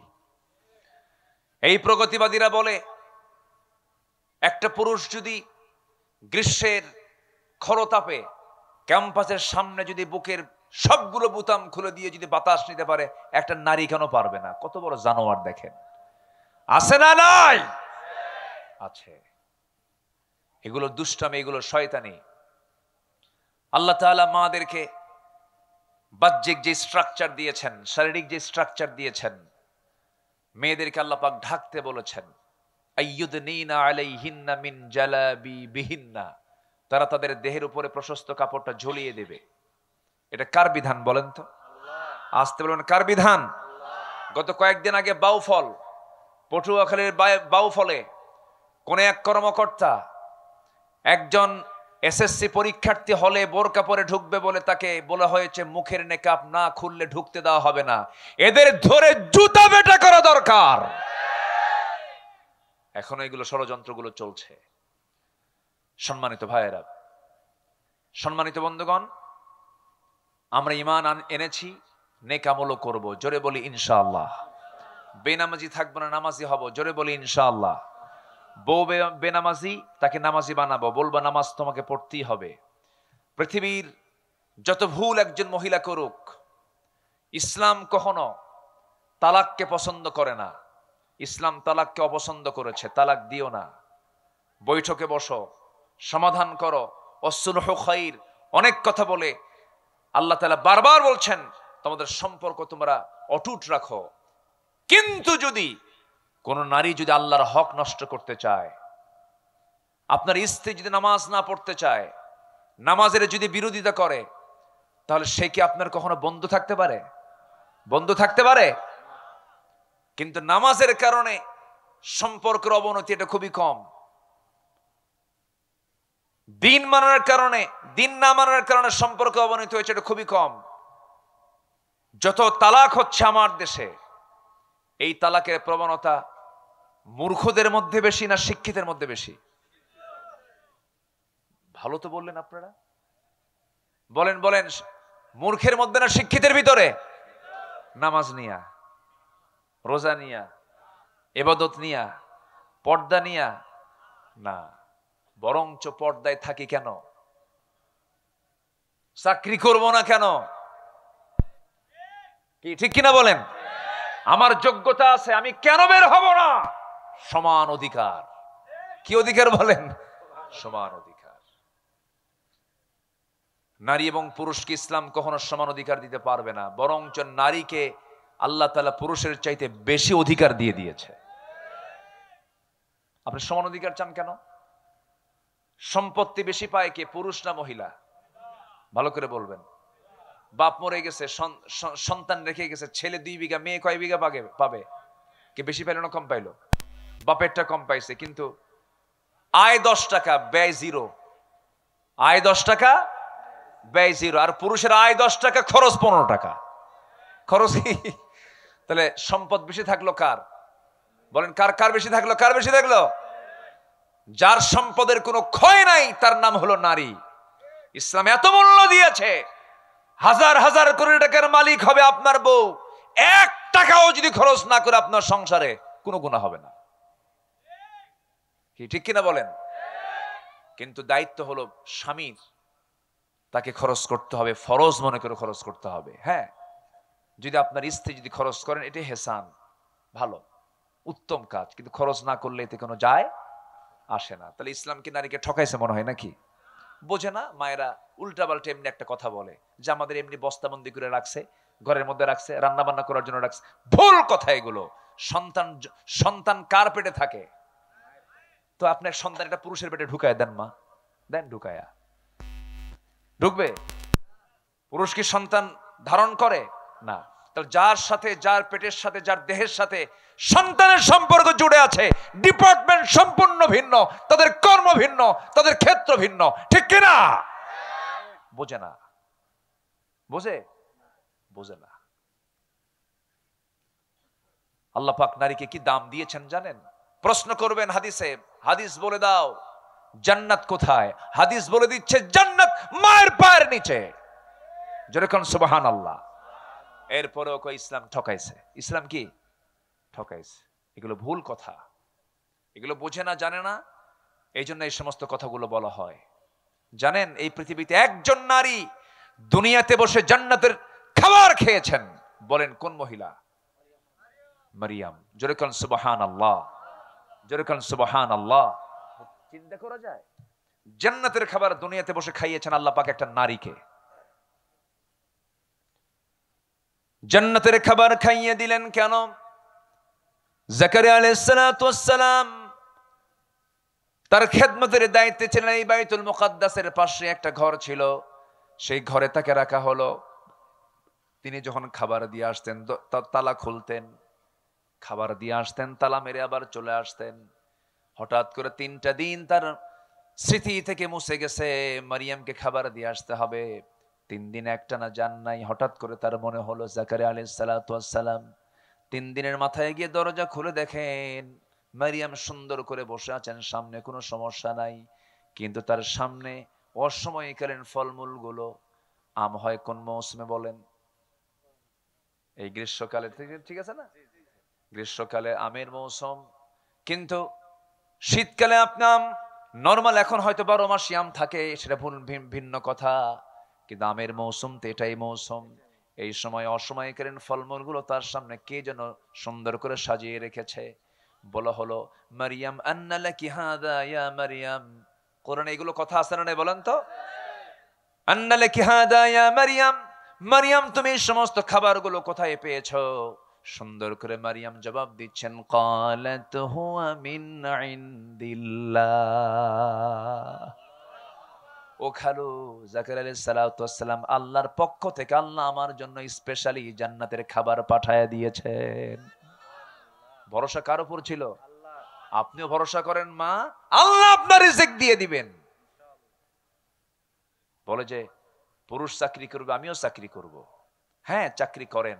এই প্রগতিবাদীরা বলে একটা পুরুষ যদি গ্রীষ্মের খরতাপে ক্যাম্পাসের সামনে যদি বুকের সবগুলো বুতাম খুলে দিয়ে যদি বাতাস নিতে পারে, একটা নারী কেন পারবে না? কত বড় জানোয়ার দেখেন। আছে না নাই? আছে। এগুলো দুষ্টামি, এগুলো শয়তানি। আল্লাহ তাআলা মাদেরকে বাহ্যিক যে স্ট্রাকচার দিয়েছেন, শারীরিক যে স্ট্রাকচার দিয়েছেন, মেয়েদেরকে আল্লাহ পাক ঢাকতে বলেছেন। আইয়ুদনিনা আলাইহিন্না মিন জালাবিবিহিন্না, তারা তাদের দেহের উপরে প্রশস্ত কাপড়টা ঝুলিয়ে দেবে। এটা কার বিধান বলেন তো? আসতে বলবেন কার বিধান? গত কয়েকদিন আগে বাউফল, পটুয়াখালীর বাউফলে কোন এক কর্মকর্তা একজন এসএসসি পরীক্ষার্থী হলে বোরকা পরে ঢুকবে বলে তাকে বলা হয়েছে মুখের নেকাব না খুললে ঢুকতে দেওয়া হবে না। এদের ধরে জুতা বেটা করা দরকার। এখন এগুলো ষড়যন্ত্রগুলো চলছে। সম্মানিত ভাইয়েরা, সম্মানিত বন্ধুগণ, আমরা ঈমান এনেছি, নেক আমলও করব, জোরে বলি ইনশাআল্লাহ। বেনামাজি থাকবো না, নামাজি হব, জোরে বলি ইনশাআল্লাহ। বউ বেনামাজি, তাকে নামাজি বানাবো, বলবো নামাজ তোমাকে পড়তেই হবে। পৃথিবীর যত ভুল একজন মহিলা করুক, ইসলাম কখনো তালাককে পছন্দ করে না। ইসলাম তালাককে অপছন্দ করেছে। তালাক দিও না, বৈঠকে বসো, সমাধান করো, অসুলহু খাইর, অনেক কথা বলে আল্লাহ তাআলা বারবার বলছেন তোমাদের সম্পর্ক তোমরা অটুট রাখো। কিন্তু যদি কোন নারী যদি আল্লাহর হক নষ্ট করতে চায়, আপনার স্ত্রী যদি নামাজ না পড়তে চায়, নামাজের যদি বিরোধিতা করে, তাহলে সে কি আপনার কখনো বন্ধু থাকতে পারে? বন্ধু থাকতে পারে? কিন্তু নামাজের কারণে সম্পর্কের অবনতি এটা খুবই কম। দিন মানার কারণে, দিন না মানার কারণে সম্পর্ক অবনতি হয়েছে এটা খুবই কম। যত তালাক হচ্ছে আমার দেশে, এই তালাকের প্রবণতা মূর্খদের মধ্যে বেশি না শিক্ষিতের মধ্যে বেশি? ভালো তো বললেন আপনারা, বলেন বলেন, মূর্খের মধ্যে না শিক্ষিতের ভিতরে? নামাজ নিয়া, রোজা নিয়া, ইবাদত নিয়া, পর্দা নিয়া না, বরঞ্চ পর্দায় থাকি কেন? চাকরি করব না কেন? কি ঠিক কিনা বলেন? আমার যোগ্যতা আছে, আমি কেন বের হব না? সমান অধিকার। কি অধিকার বলেন? সমান অধিকার। নারী এবং পুরুষকে ইসলাম কখনো সমান অধিকার দিতে পারবে না, বরঞ্চ নারীকে আল্লাহ তাআলা পুরুষের চাইতে বেশি অধিকার দিয়ে দিয়েছে। আপনি সমান অধিকার চান কেন? সম্পত্তি বেশি পায় কে, পুরুষ না মহিলা? ভালো করে বলবেন। বাপ মরে গেছে, সন্তান রেখে গেছে, ছেলে 2 বিঘা, মেয়ে কয় বিঘা পাবে? কে বেশি পাইলো না কম পাইলো? বাপেরটা কম পাইছে, কিন্তু আয় 10 টাকা, ব্যয় 0। আয় 10 টাকা, ব্যয় 0। আর পুরুষের আয় 10 টাকা, খরচ 15 টাকা। খরচ তাহলে সম্পদ বেশি থাকলো কার? বলেন, কার বেশি থাকলো? কার বেশি থাকলো? যার সম্পদের কোনো ক্ষয় নাই তার নাম হলো নারী। ইসলাম এত মূল্য দিয়েছে, হাজার হাজার কোটি টাকার মালিক হবে আপনার বউ, 1 টাকাও যদি খরচ না করে আপনার সংসারে, কোনো গুনাহ হবে না। কি ঠিক কিনা বলেন? কিন্তু দায়িত্ব হলো স্বামীর, তাকে খরচ করতে হবে, ফরজ মনে করে খরচ করতে হবে। হ্যাঁ, যদি আপনার স্ত্রী যদি খরচ করেন, এটা হেসান, ভালো, উত্তম কাজ, কিন্তু খরচ না করলে এতে কোনো যায় আসে না। তাহলে ইসলাম কি নারীকে ঠকাইছে মনে হয় নাকি? বোঝে না মায়েরা, উল্টা পাল্টা এমনি একটা কথা বলে যে আমাদের এমনি বস্তাবন্দি করে রাখছে, ঘরের মধ্যে রাখছে, রান্না বান্না করার জন্য রাখছে। ভুল কথা এগুলো। সন্তান কার পেটে থাকে? তো আপনার সন্তান এটা পুরুষের পেটে ঢুকায় দেন, মা দেন, ঢুকায়া ঢুকবে? পুরুষ কি সন্তান ধারণ করে না? তাহলে যার সাথে, যার পেটের সাথে, যার দেহের সাথে সন্তানের সম্পর্ক জুড়ে আছে, ডিপার্টমেন্ট সম্পূর্ণ ভিন্ন, তাদের কর্ম ভিন্ন, তাদের ক্ষেত্র ভিন্ন, ঠিক কিনা? বোঝে না, বোঝে না। আল্লাহ পাক নারীকে কি দাম দিয়েছেন জানেন? প্রশ্ন করবেন হাদিসে, হাদিস বলে দাও জান্নাত কোথায়? হাদিস বলে দিচ্ছে জান্নাত মায়ের পায়ের নিচে। যেরকম সুবহানাল্লাহ। এরপরেও কই ইসলাম ঠকাইছে। ইসলাম কি ঠকাইছে? এগুলো ভুল কথা, এগুলো বোঝে না, জানে না, এই জন্য এই সমস্ত কথাগুলো বলা হয়। জানেন, এই পৃথিবীতে একজন নারী দুনিয়াতে বসে জান্নাতের খাবার খেয়েছেন। বলেন কোন মহিলা? মারিয়াম। যেরকম সুবহানাল্লাহ, যেরকম সুবহানাল্লাহ। চিন্তা করা যায়? জান্নাতের খাবার দুনিয়াতে বসে খাইয়েছেন আল্লাহ পাক একটা নারীকে। জান্নাতের খাবার খাইয়ে দিলেন কেন? জাকারিয়া আলাইহিস সালাতু ওয়াস সালাম তার খেদমতের দায়িত্বে ছিলেন। এই বাইতুল মুকাদ্দাসের পাশে একটা ঘর ছিল, সেই ঘরে তাকে রাখা হলো। তিনি যখন খাবার দিয়ে আসতেন, তালা খুলতেন, খাবার দিয়ে আসতেন, তালা মেরে আবার চলে আসতেন। হঠাৎ করে 3টা দিন তার স্মৃতি থেকে মুছে গেছে, মারিয়ামকে খাবার দিয়ে আসতে হবে। 3 দিন একটানা যান নাই। হঠাৎ করে তার মনে হলো জাকারিয়া আলাইহিস সালাতু ওয়াস সালাম 3 দিনের মাথায় গিয়ে দরজা খুলে দেখেন মারিয়াম সুন্দর করে বসে আছেন, সামনে কোনো সমস্যা নাই, কিন্তু তার সামনে অসময়কালীন ফলমূলগুলো। আম হয় কোন মৌসুমে বলেন? এই গ্রীষ্মকালে, ঠিক আছে না, গ্রীষ্মকালে আমের মৌসুম, কিন্তু শীতকালে আপনি আম নর্মাল, এখন হয়তো 12 মাসই আম থাকে, সেটা ভিন্ন কথা, কিন্তু আমের মৌসুম তো এটাই মৌসুম। এই সময় অসময়কালীন ফলমূলগুলো তার সামনে কে যেন সুন্দর করে সাজিয়ে রেখেছে। বলা হলো, মারিয়াম আন্না লাকি হাদা ইয়া মারিয়াম। কোরআনে এগুলো কথা আছে না নাই বলেন তো? আন্না লাকি হাদা ইয়া মারিয়াম, মারিয়াম তুমি এই সমস্ত খাবারগুলো কোথায় পেয়েছো? সুন্দর করে মারিয়াম জবাব দিচ্ছেন, ক্বালাত হুয়া মিন ইনদিল্লাহ। ও খালু, জাকারিয়া আলাইহিস সালাতু ওয়াস সালাম, আল্লাহর পক্ষ থেকে আল্লাহ আমার জন্য স্পেশালি জান্নাতের খাবার পাঠায়া দিয়েছেন। ভরসা কার উপর ছিল? আপনিও ভরসা করেন মা, আল্লাহ আপনার রিজিক দিয়ে দিবেন। বলে যে পুরুষ চাকরি করবে, আমিও চাকরি করব। হ্যাঁ, চাকরি করেন,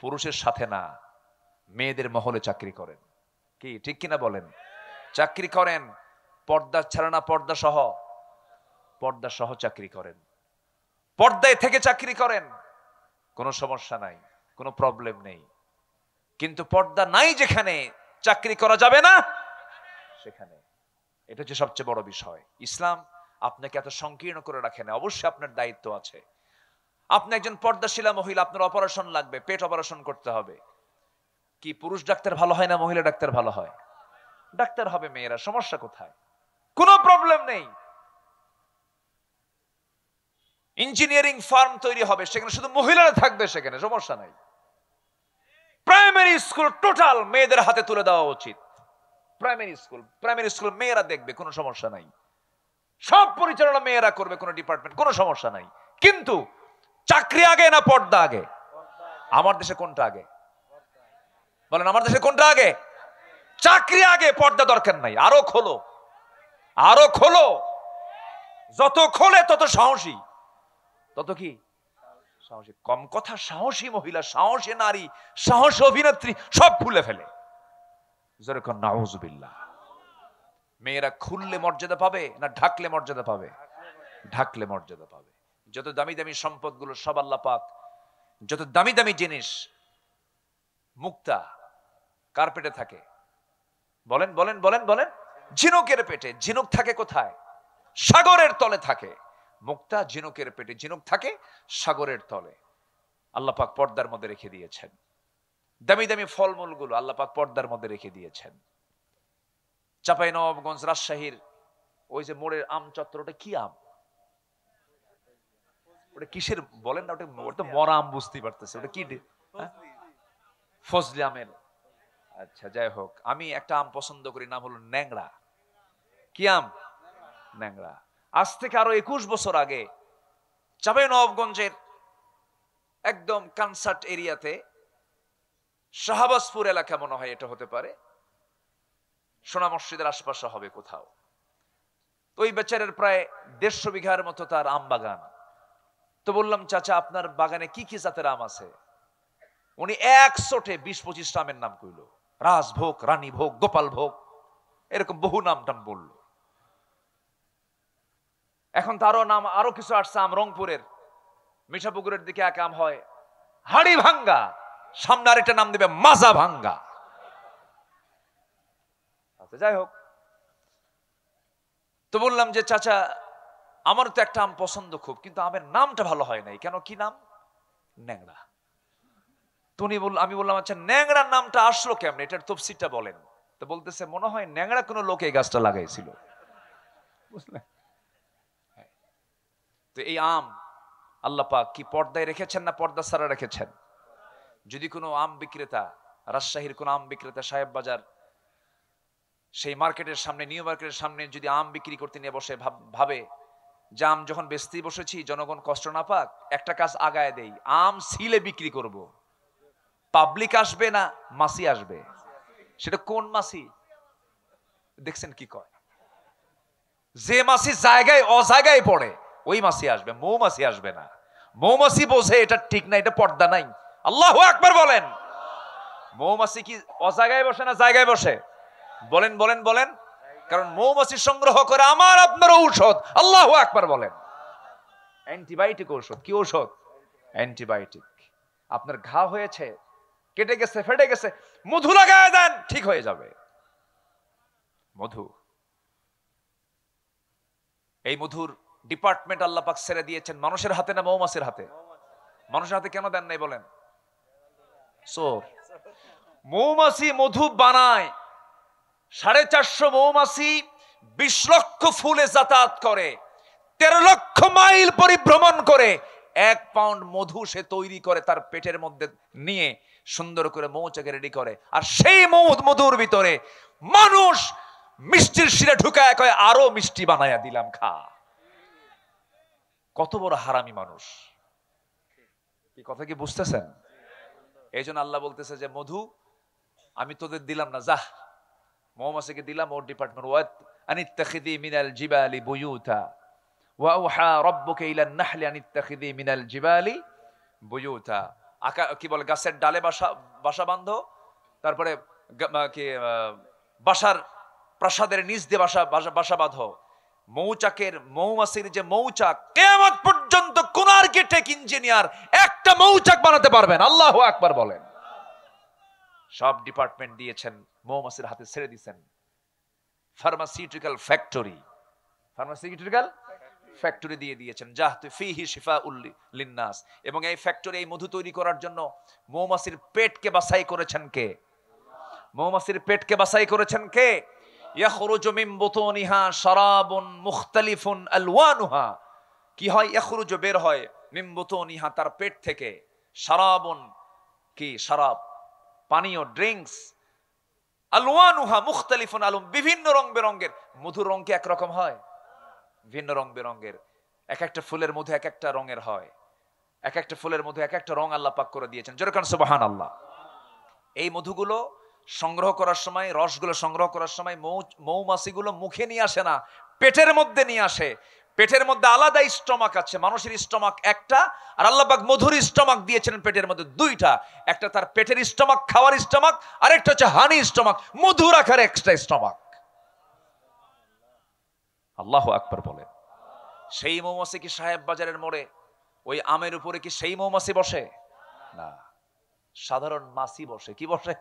পুরুষের সাথে না, মেয়েদের মহলে চাকরি করেন। কি ঠিক কিনা বলেন? চাকরি করেন, পর্দা ছাড়া না, পর্দা সহ, পর্দা সহ চাকরি করেন, পর্দায় থেকে চাকরি করেন, কোনো সমস্যা নাই, কোনো প্রবলেম নেই। কিন্তু পর্দা নাই যেখানে চাকরি করা যাবে না সেখানে, এটা হচ্ছে সবচেয়ে বড় বিষয়। ইসলাম আপনাকে এত সংকীর্ণ করে রাখে না, অবশ্যই আপনার দায়িত্ব আছে। আপনি একজন পর্দাশীলা মহিলা, আপনার অপারেশন লাগবে, পেট অপারেশন করতে হবে, কি পুরুষ ডাক্তার ভালো হয় না মহিলা ডাক্তার ভালো হয়? ডাক্তার হবে মেয়েরা, সমস্যা কোথায়? কোনো প্রবলেম নেই। ইঞ্জিনিয়ারিং ফার্ম তৈরি হবে, সেখানে শুধু মহিলারা থাকবে, সেখানে সমস্যা নাই। প্রাইমারি স্কুল টোটাল মেয়েদের হাতে তুলে দেওয়া উচিত। প্রাইমারি স্কুল মেয়েরা দেখবে, কোনো সমস্যা নাই। সব পরিচালনা মেয়েরা করবে, কোনো ডিপার্টমেন্ট, কোনো সমস্যা নাই। কিন্তু চাকরি আগে না পর্দা আগে? আমার দেশে কোনটা আগে বলেন? আমার দেশে কোনটা আগে? চাকরি আগে, পর্দা দরকার নাই। আরো খোলো, আরো খোলো, যত খোলে তত সাহসী, তত কি সাহসী। কম কথা, সাহসী মহিলা, সাহসী নারী, সাহসী অভিনেত্রী সব খুলে ফেলে। যেরকম নাউজুবিল্লাহ। মেয়েরা খুললে মর্যাদা পাবে না ঢাকলে মর্যাদা পাবে? ঢাকলে মর্যাদা পাবে। যত দামি দামি সম্পদগুলো সব আল্লাহ পাক, যত দামি দামি জিনিস মুক্তা কার পেটে থাকে? বলেন বলেন বলেন বলেন। ঝিনুকের পেটে। ঝিনুক থাকে কোথায়? সাগরের তলে থাকে। মুক্তা ঝিনুকের পেটে, ঝিনুক থাকে সাগরের তলে। আল্লাহ পাক পর্দার মধ্যে রেখে দিয়েছেন। দামি দামি ফলমূলগুলো আল্লাহ পাক পর্দার মধ্যে রেখে দিয়েছেন। চাঁপাইনবাবগঞ্জ, রাজশাহীর ওই যে মোড়ের আম চত্বর, ওটা কি আম? ওটা কিসের বলেন না? ওটা মরা আম, বুঝতেই পারতেছে ওটা কি? ফজলি আমের। আচ্ছা, যাই হোক, আমি একটা আম পছন্দ করি, নাম হলো ন্যাংরা। কি আম? ন্যাংরা। আজ থেকে আরো 21 বছর আগে চাঁপাইনবাবগঞ্জের একদম কনসার্ট এরিয়াতে, শাহবাজপুর এলাকা মনে হয় এটা হতে পারে, সোনা মসজিদের আশপাশে হবে কোথাও। ওই বেচারের প্রায় 150 বিঘার মতো তার আম বাগান। তো বললাম, চাচা আপনার বাগানে কি কি জাতের আম আছে? উনি 120-25টা আমের নাম কইল। রাজভোগ, রানীভোগ, গোপাল ভোগ, এরকম বহু নাম টাম বলল। এখন তারও নাম আরো কিছু আসছে। আম রংপুরের মিঠাপুকুরের দিকে এক আম হয় হাড়ি ভাঙ্গা, সামনে আরেকটা নাম দেবে মাজা ভাঙ্গা। আচ্ছা, যাই হোক, তো বললাম যে চাচা আমার তো একটা আম পছন্দ খুব, কিন্তু আমের নামটা ভালো হয় নাই কেন? কি নাম? ন্যাংরা। তো আমি বললাম, আচ্ছা ন্যাংরার নামটা আসলো কেমন, এটার তফসিরটা বলেন। তো বলতেছে, মনে হয় ন্যাংরা কোনো লোক এই গাছটা লাগাইছিল, বুঝলেন? তো এই আম আল্লাহ পাক কি পর্দায় রেখেছেন না পর্দা ছাড়া রেখেছেন? যদি কোনো আম বিক্রেতা, রাজশাহীর কোন আম বিক্রেতা সাহেব বাজার সেই মার্কেটের সামনে, নিউ মার্কেটের সামনে যদি আম বিক্রি করতে নিয়ে বসে, ভাবে যে আম যখন বেচতেই বসেছি জনগণ কষ্ট না পাক, একটা কাজ আগায় দেই, আম সিলে বিক্রি করব। পাবলিক আসবে না মাসি আসবে? সেটা কোন মাসি? দেখছেন কি কয়? যে মাসি জায়গায় অজায়গায় পড়ে ওই মাসি আসবে, মৌমাছি আসবে না। মৌমাছি বোঝে এটা ঠিক না, এটা পর্দা নাই। আল্লাহু আকবার বলেন। মৌমাছি কি অজায়গায় বসে না জায়গায় বসে? বলেন বলেন বলেন। কারণ মৌমাছি সংগ্রহ করে আমার আপনার ঔষধ। আল্লাহু আকবার বলেন। অ্যান্টিবায়োটিক ঔষধ। কি ঔষধ? অ্যান্টিবায়োটিক। আপনার ঘা হয়েছে, কেটে গেছে, ফেটে গেছে, মধু লাগায় দেন, ঠিক হয়ে যাবে। মধু, এই মধুর ডিপার্টমেন্ট আল্লাহ পাক ছেড়ে দিয়েছেন মানুষের হাতে না মৌমাছির হাতে? মানুষের হাতে কেন দেন নাই বলেন? চোর। মৌমাছি মধু বানায়, 450 মৌমাছি 20 লক্ষ ফুলে যাতায়াত করে, 13 লক্ষ মাইল পরিভ্রমণ করে 1 পাউন্ড মধু সে তৈরি করে, তার পেটের মধ্যে নিয়ে সুন্দর করে মৌচাকে রেডি করে। আর সেই মধুর ভিতরে মানুষ মিষ্টির শিরা ঢুকায়, কয় আরো মিষ্টি বানায়া দিলাম, খা। কত বড় হারামি মানুষ! কি কথা কি বুঝতেছেন? এই জন্য আল্লাহ বলতেছে যে মধু আমি তোদের দিলাম না, যা মৌমাছিকে দিলাম, ওর ডিপার্টমেন্ট। ওয়াত আনিত্তাখিদি মিনাল জিবালি বুয়ুতা ওয়া আওহা রাব্বুকা ইলান নাহলি আনিত্তাখিদি মিনাল জিবালি বুয়ুতা। কি বলে, গাছের ডালে বাসা বাঁধো, তারপরে কি বাসার প্রাসাদের নিচ দিয়ে বাসা বাঁধো। মৌচাকের মৌমাছির যে মৌচাক, কিয়ামত পর্যন্ত কোন আর্কিটেক্ট ইঞ্জিনিয়ার একটা মৌচাক বানাতে পারবেন। আল্লাহু আকবার বলেন। সব ডিপার্টমেন্ট দিয়েছেন, মৌমাছির হাতে ছেড়ে দিয়েছেন। ফার্মাসিউটিক্যাল ফ্যাক্টরি দিয়ে দিয়েছেন, জাহতু ফিহি শিফাউল লিন্নাস। এবং এই ফ্যাক্টরি, এই মধু তৈরি করার জন্য মৌমাছির পেটকে বাছাই করেছেন কে? মৌমাছির পেটকে বাছাই করেছেন কে? ইয়াখরুজু মিন বুতুনিহা শারাবুন মুখতালিফুন আলওয়ানুহা। কি হয়? ইয়াখরুজু, বের হয়, মিন বুতুনিহা, তার পেট থেকে, শারাবুন, কি শারাব, পানীয়, ড্রিঙ্কস, আলওয়ানুহা মুখতালিফুন আলম, বিভিন্ন রং বেরঙের। মধুর রং কি একরকম হয়? ভিন্ন রং বেরঙের। এক একটা ফুলের মধু এক একটা রঙের হয়, এক একটা ফুলের মধু এক একটা রং আল্লাহ পাক করে দিয়েছেন। যেরকম সুবহানাল্লাহ। এই মধুগুলো সংগ্রহ করার সময়, রসগুলো সংগ্রহ করার সময় মৌমাছিগুলো মুখে নিয়ে আসে না, পেটের মধ্যে নিয়ে আসে। পেটের মধ্যে আলাদা স্টমাক আছে, মানুষের স্টমাক একটা, আর আল্লাহ পাক মধুর স্টমাক দিয়েছেন পেটের মধ্যে দুইটা। একটা তার পেটের স্টমাক, খাওয়ার স্টমাক, আর একটা হচ্ছে হানি স্টমাক, মধু রাখার এক্সট্রা স্টমাক। আল্লাহু আকবার বলেন। সেই মৌমাছি কি সাহেব বাজারের মোড়ে ওই আমের উপরে কি সেই মৌমাছি বসে? না, সাধারণ মাছি বসে। কি বসে?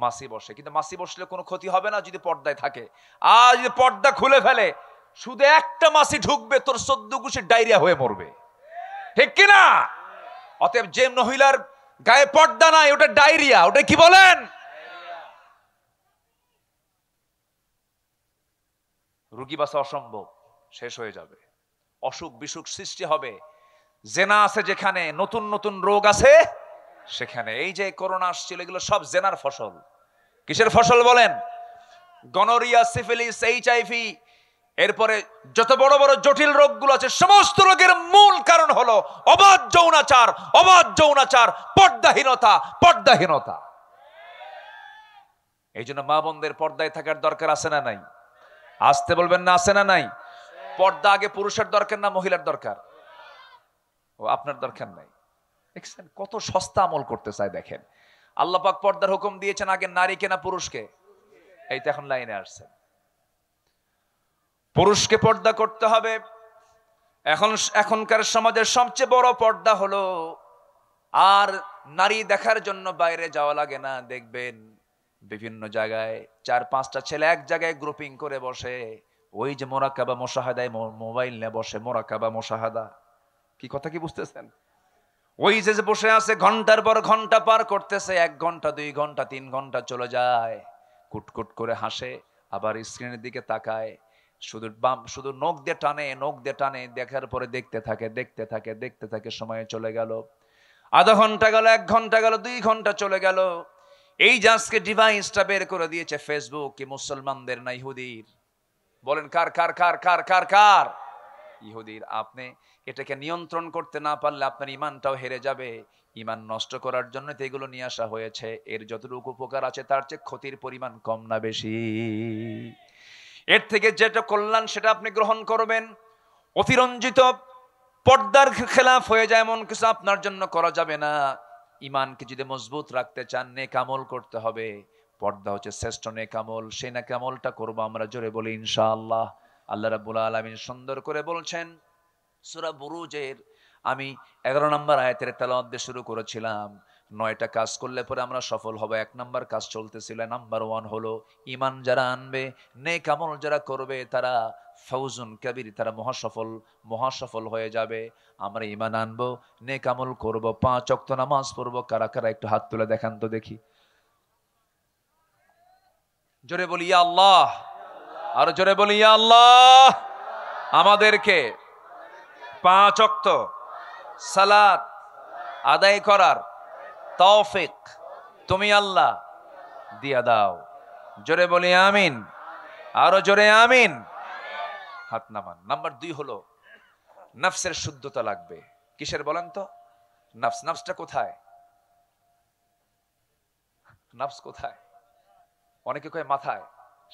মাছি বসে। কিন্তু মাছি বসলে কোনো ক্ষতি হবে না যদি পর্দায় থাকে। আর যদি পর্দা খুলে ফেলে, শুধু একটা মাছি ঢুকবে, তোর 14 গুষে ডায়রিয়া হয়ে মরবে, ঠিক কিনা? অতএব যে মহিলার গায়ে পর্দা নাই, ওটা ডায়রিয়া। ওটা কি বলেন? রোগী বাঁচা অসম্ভব, শেষ হয়ে যাবে, অসুখ বিসুখ সৃষ্টি হবে। জেনা আছে যেখানে, নতুন নতুন রোগ আছে সেখানে। এই যে করোনা আসছিল, এগুলো সব জেনার ফসল। কিসের ফসল বলেন? গনোরিয়া, সিফিলিস, এইচআইভি, এরপরে যত বড় বড় জটিল রোগগুলো আছে, সমস্ত রোগের মূল কারণ হলো অবাধ যৌনাচার, অবাধ যৌনাচার, পর্দাহীনতা। এই জন্য মা বোনদের পর্দায় থাকার দরকার আছে না নাই? আসতে বলবেন না, আছে না নাই? পর্দা আগে পুরুষের দরকার না মহিলার দরকার? ও, আপনার দরকার নাই। দেখছেন কত সস্তা আমল করতে চায়, দেখেন। আল্লাহ পাক পর্দার হুকুম দিয়েছেন আগে নারীকে না পুরুষকে? এই তো এখন লাইনে আসছেন, পুরুষকে পর্দা করতে হবে। এখনকার সমাজের সবচেয়ে বড় পর্দা হলো, আর নারী দেখার জন্য বাইরে যাওয়া লাগে না। দেখবেন বিভিন্ন জায়গায় 4-5টা ছেলে এক জায়গায় গ্রুপিং করে বসে, ওই যে মোরাকাবা মুশাহাদায় মোবাইল নিয়ে বসে, মোরাকাবা মুশাহাদা। কি কথা কি বুঝতেছেন? ওই যে বসে আছে, ঘন্টার পর ঘন্টা পার করতেছে, 1 ঘন্টা 2 ঘন্টা 3 ঘন্টা চলে যায়, কুটকুট করে হাসে, আবার স্ক্রিনের দিকে তাকায়, শুধু নখ দিয়ে টানে, দেখার পরে দেখতে থাকে, সময় চলে গেল, আধা ঘন্টা গেল, 1 ঘন্টা গেল, 2 ঘন্টা চলে গেল। এই যে আজকে ডিভাইসটা বের করে দিয়েছে ফেসবুক, কি মুসলমানদের না ইহুদির? বলেন কার? ইহুদির। আপনি এটাকে নিয়ন্ত্রণ করতে না পারলে আপনার ইমানটাও হেরে যাবে। ইমান নষ্ট করার জন্য তো এগুলো নিয়ে আসা হয়েছে। এর যতটুকু উপকার আছে তার চেয়ে ক্ষতির পরিমাণ কম না বেশি? এর থেকে যেটা কল্যাণ সেটা আপনি গ্রহণ করবেন। অতিরঞ্জিত পর্দার খেলাফ হয়ে যায় এমন কিছু আপনার জন্য করা যাবে না। ইমানকে যদি মজবুত রাখতে চান, নেক আমল করতে হবে। পর্দা হচ্ছে শ্রেষ্ঠ নেক আমল। সেই নেক আমলটা করবো আমরা, জোরে বলি ইনশাআল্লাহ। আল্লাহ রাব্বুল আলামিন সুন্দর করে বলছেন সূরা বুরুজের আমি 11 নম্বর আয়াতের তেলাওয়াত দিয়ে শুরু করেছিলাম। 9টা কাজ করলে পরে আমরা সফল হব। 1 নম্বর কাজ চলতেছিল। নাম্বার 1 হলো ঈমান যারা আনবে, নেক আমল যারা করবে তারা ফাউজুন কাবীর, তারা মহাসফল হয়ে যাবে। আমরা ঈমান আনবো, নেক আমল করব, 5 ওয়াক্ত নামাজ পড়ব। কারা কারা একটু হাত তুলে দেখান তো দেখি। জোরে বলি ইয়া আল্লাহ, আর জোরে বলি ইয়া আল্লাহ। আমাদেরকে 5 ওয়াক্ত সালাত আদায় করার তৌফিক তুমি আল্লাহ দিয়া দাও। জোরে বলি আমিন, আরো জোরে আমিন। হাত নামান। নাম্বার 2 হলো নফসের শুদ্ধতা লাগবে। কিসের বলেন তো? নফসটা কোথায়? নফস কোথায়? অনেকে কয় মাথায়,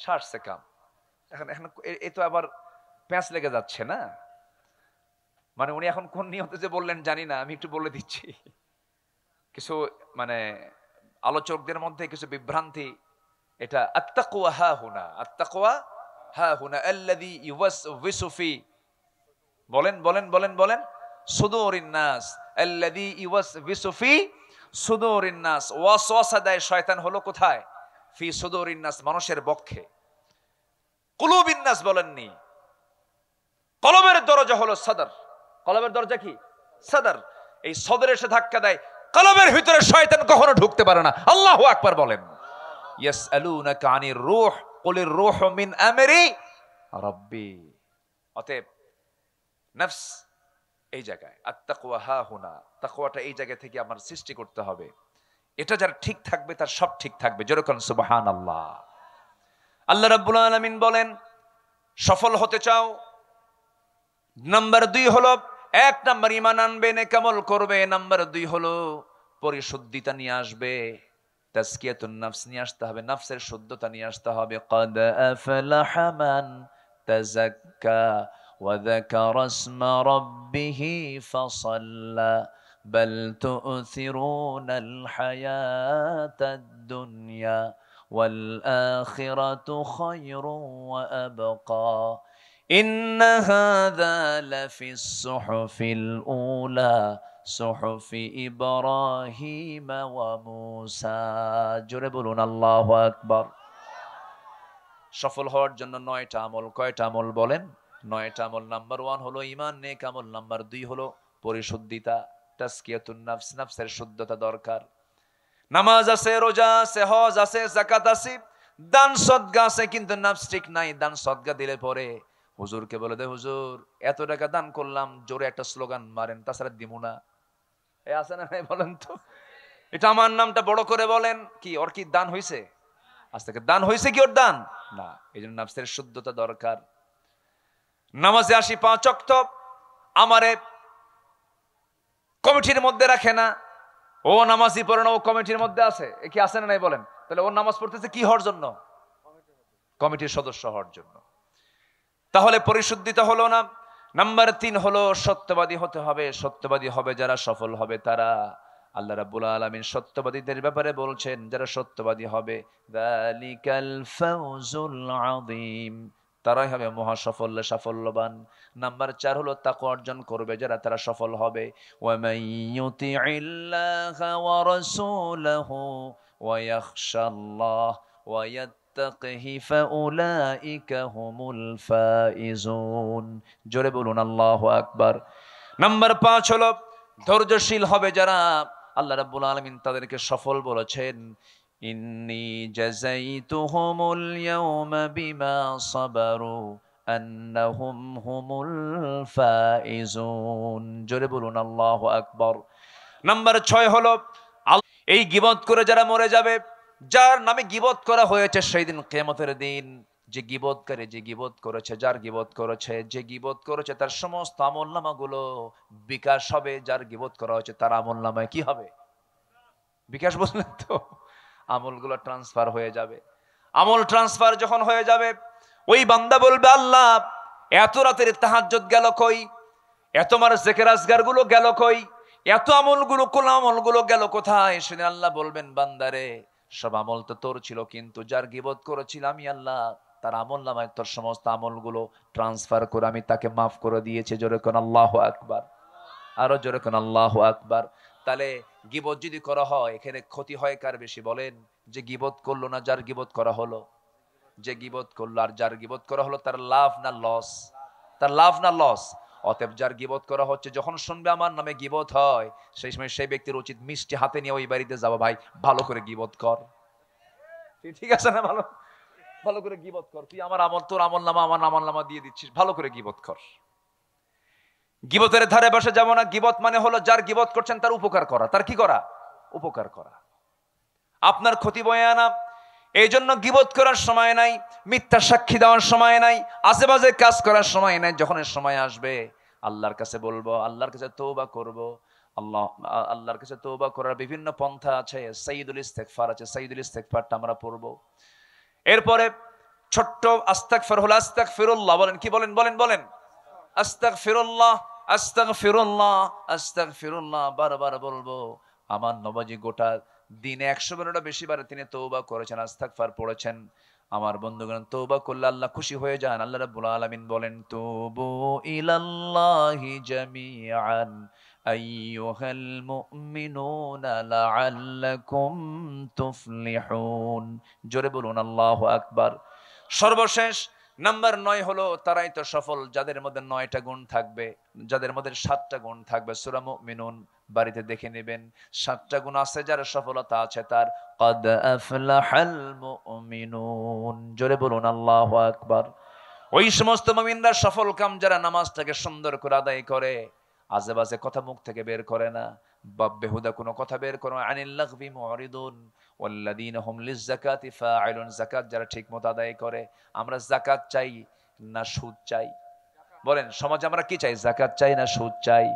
সারছে কাম। এখন এই তো আবার প্যাঁচ লেগে যাচ্ছে না? মানে উনি এখন কোন নিয়তে যে বললেন জানি না, আমি একটু বলে দিচ্ছি। কিছু মানে আলোচকদের মধ্যে কিছু বিভ্রান্তি। এটা আত্তাকওয়া হা হুনা, আত্তাকওয়া হা হুনা আল্লাযী ইউওয়াসওয়িসু ফি, বলেন বলেন বলেন বলেন, সুদুরিন নাস, আল্লাযী ইউওয়াসওয়িসু ফি সুদুরিন নাস। ওয়াসওয়াসা দেয় শয়তান হলো কোথায়? ফি সুদুরিন নাস, মানুষের বক্ষে। কুলুবিন নাস বলেননি। কলবের দরজা হলো সদর। কলবের দরজা কি? সদর। এই সদরে এসে ধাক্কা দেয়, কলবের ভিতরে শয়তান কখনো ঢুকতে পারে না। আল্লাহু আকবার বলেন। ইয়াসআলুনাকা আনির রূহ কুলির রূহু মিন আমরি রাব্বি। অতএব নফস এই জায়গায়, আত্তাকওয়া হা হুনা, তাকওয়াটা এই জায়গা থেকে আমার সৃষ্টি করতে হবে। এটা যার ঠিক থাকবে তার সব ঠিক থাকবে। যেরকম সুবহানাল্লাহ। আল্লাহ রাব্বুল আলামিন বলেন, সফল হতে চাও, নাম্বার 2 হলো 1 নাম্বার ঈমান আনবে, নেক আমল করবে। নাম্বার 2 হলো পরিশুদ্ধিতা নিয়ে আসবে, তাজকিয়াতুন নফস নিয়ে আসতে হবে, নফসের শুদ্ধতা নিয়ে আসতে হবে। ক্বাদ আফলাহা মান তাযাক্কা ওয়া যাকারা ইসমা রাব্বিহি ফাসাল্লা বাল তু'থিরুনাল হায়াতাদ দুনিয়া ওয়াল আখিরাতু খায়রুন ওয়া আবকা إن هذا لفي الصحف الأولى صحف إبراهيم وموسى। জোরে বলুন আল্লাহু আকবার। সফল হওয়ার জন্য 9টা আমল। কয়টা আমল বলেন? 9টা আমল। নাম্বার 1 হলো ঈমান, নেক আমল। নাম্বার 2 হলো পরিশুদ্ধিতা, তাজকিয়াতুন নফস, নফসের শুদ্ধতা দরকার। নামাজ আছে, রোজা আছে, হজ আছে, যাকাত আছে, দান সদকা আছে, কিন্তু নফস ঠিক নাই। দান সদকা দিলে পরে হুজুরকে বলে দে, হুজুর এত টাকা দান করলাম, জোরে একটা স্লোগান মারেন, তাছাড়া দিমু না। এ আছে না নাই বলেন তো? এটা আমার নামটা বড় করে বলেন, কি ওর কি দান হইছে? আজ থেকে দান হইছে কি ওর দান? না। এই জন্য নফসের শুদ্ধতা দরকার। নামাজে আসি 5 ওয়াক্ত, আমারে কমিটির মধ্যে রাখে না, ও নামাজই পড়ে না, ও কমিটির মধ্যে আছে। এ কি আছে না নাই বলেন? তাহলে ও নামাজ পড়তেছে কি হওয়ার জন্য? কমিটির সদস্য হওয়ার জন্য। তাহলে পরিশুদ্ধিতা হলো না। নাম্বার 3 হলো সত্যবাদী হতে হবে। সত্যবাদী হবে যারা, সফল হবে তারা। আল্লাহ রাব্বুল আলামিন সত্যবাদীদের ব্যাপারে বলছেন, যারা সত্যবাদী হবে, যালিকাল ফাওজুল আযীম, তারাই হবে মহাসফল, সাফল্যবান। নাম্বার 4 হলো তাকওয়া অর্জন করবে যারা, তারা সফল হবে। ওয়া মাইয়ুতিইল্লাহা ওয়া রাসূলাহু ওয়া ইয়াখশাল্লাহ ওয়া ইয়াত্তাকিহি ফাউলাইকা হুমুল ফাইজুন। জোরে বলুন আল্লাহু আকবার। নাম্বার 5 হলো ধৈর্যশীল হবে যারা। আল্লাহ রাব্বুল আলামিন তাদেরকে সফল বলেছেন, ইন্নী জাযাইতুহুমুল ইয়াওমা বিমা সাবারু আন্নাহুম হুমুল ফাইজুন। জোরে বলুন আল্লাহু আকবার। নাম্বার 6 হলো এই গীবত করে যারা মরে যাবে, যার নামে গীবত করা হয়েছে, সেই দিন কিয়ামতের দিন যে গীবতকারী, যে গীবত করেছে, যার গীবত করেছে, যে গীবত করেছে তার সমস্ত আমলনামাগুলো বিকাশ হবে। যার গীবত করা হয়েছে তার আমলনামায় কি হবে? বিকাশ। বুঝলেন তো? আমলগুলো ট্রান্সফার হয়ে যাবে। আমল ট্রান্সফার যখন হয়ে যাবে, ওই বান্দা বলবে, আল্লাহ এত রাতের তাহাজ্জুদ গেল কই? এত আমার জিকির আজগার গুলো গেল কই? এত আমলগুলো, কোন আমলগুলো গেল কোথায়? সেদিন আল্লাহ বলবেন, বান্দারে সব আমল তো তোর ছিল, কিন্তু যার গীবত করেছিল আমি আল্লাহ, তার আমলনামায় তোর সমস্ত আমলগুলো ট্রান্সফার করে আমি তাকে মাফ করে দিয়েছি। জোরে কোন আল্লাহু আকবার। আরো জোরে কোন আল্লাহু আকবার। তাহলে গীবত যদি করা হয় এখানে ক্ষতি হয় কার বেশি বলেন? যে গীবত করলো না যার গীবত করা হলো? যে গীবত করলো আর যার গীবত করা হলো তার লাভ না লস? তার লাভ না লস? অতএব যার গীবত করা হচ্ছে যখন শুনবে আমার নামে গীবত হয়, সেই সময় সেই ব্যক্তির উচিত মিষ্টি হাতে নিয়ে ওই বাড়িতে যাওয়া, ভাই ভালো করে গীবত কর। ঠিক আছে না? ভালো ভালো করে গীবত কর। তুই আমার আমল, তোর আমল নামা আমার আমল নামা দিয়ে দিচ্ছিস, ভালো করে গীবত কর। গীবতের ধারে বসে যাব না। গীবত মানে হলো যার গীবত করছেন তার উপকার করা। তার কি করা? উপকার করা, আপনার ক্ষতি বয়ে আনা। এই জন্য গীবত করার সময় নাই, মিথ্যা সাক্ষী দেওয়ার সময় নাই, আশেপাশে কাজ করার সময় নাই। যখন এর সময় আসবে আল্লাহর কাছে বলবো, আল্লাহর কাছে তওবা করব। আল্লাহর কাছে তওবা করার বিভিন্ন পন্থা আছে। সাইয়্যিদুল ইস্তিগফার আছে, সাইয়্যিদুল ইস্তিগফারটা আমরা পড়বো। এরপরে ছোট্ট আস্তাগফির হলো আস্তাগফিরুল্লাহ। বলেন, কি বলেন? বলেন বলেন, আস্তাগফিরুল্লাহ, আস্তাগফিরুল্লাহ, আস্তাগফিরুল্লাহ বারবার বলবো। আমার নবী গোটা দিনে 100 বারেরও বেশি বার তিনি তওবা করেছেন, আস্তাগফার পড়েছেন। আমার বন্ধুগণ, তওবা করলে আল্লাহ খুশি হয়ে যান। আল্লাহ রাব্বুল আলামিন বলেন, তুবু ইলাল্লাহি জামিআন আইয়ুহাল মুমিনুনা লাআল্লাকুম তুফলিহুন। জোরে বলুন আল্লাহু আকবার। সর্বশেষ নাম্বার 9 হলো তারাই তো সফল যাদের মধ্যে 9টা গুণ থাকবে, যাদের মধ্যে 7টা গুণ থাকবে। সূরা মুমিনুন বাড়িতে দেখে নেবেন, 7টা গুণ আছে যার সফলতা আছে তার। ক্বাদ আফলাহাল মুমিনুন। জোরে বলুন আল্লাহু আকবার। ওই সমস্ত মুমিনরা সফল কাম যারা নামাজটাকে সুন্দর করে আদায় করে, আজে বাজে কথা মুখ থেকে বের করে না, বেহুদা কোনো কথা বের করে না। আনিল লাগবি মুরিদুন ওয়াল্লাযীনা হুম লিয-যাকাতি ফাঈলুন। যাকাত যারা ঠিকমতো আদায় করে। আমরা যাকাত চাই না সুদ চাই? বলেন, সমাজে আমরা কি চাই? যাকাত চাই না সুদ চাই?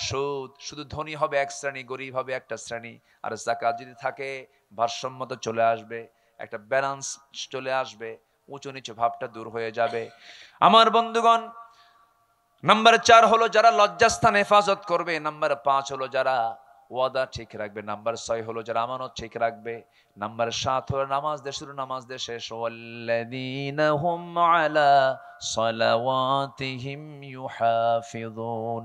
সুদ, শুধু ধনী হবে এক শ্রেণী, গরিব হবে একটা শ্রেণী। আর যাকাত যদি থাকে ভারসাম্যতা চলে আসবে, একটা ব্যালেন্স চলে আসবে, উঁচু নিচু ভাবটা দূর হয়ে যাবে। আমার বন্ধুগণ, নাম্বার 4 হলো যারা লজ্জাস্থান হেফাজত করবে। নাম্বার 5 হলো যারা ওয়াদা ঠিক রাখবে। নাম্বার 6 হলো যারা আমানত ঠিক রাখবে। নাম্বার 7 হলো নামাজ দিয়ে শুরু, নামাজ দিয়ে শেষ। ওয়াল্লাযীনা হুম আলা সালাওয়াতিহিম ইউহাফিযুন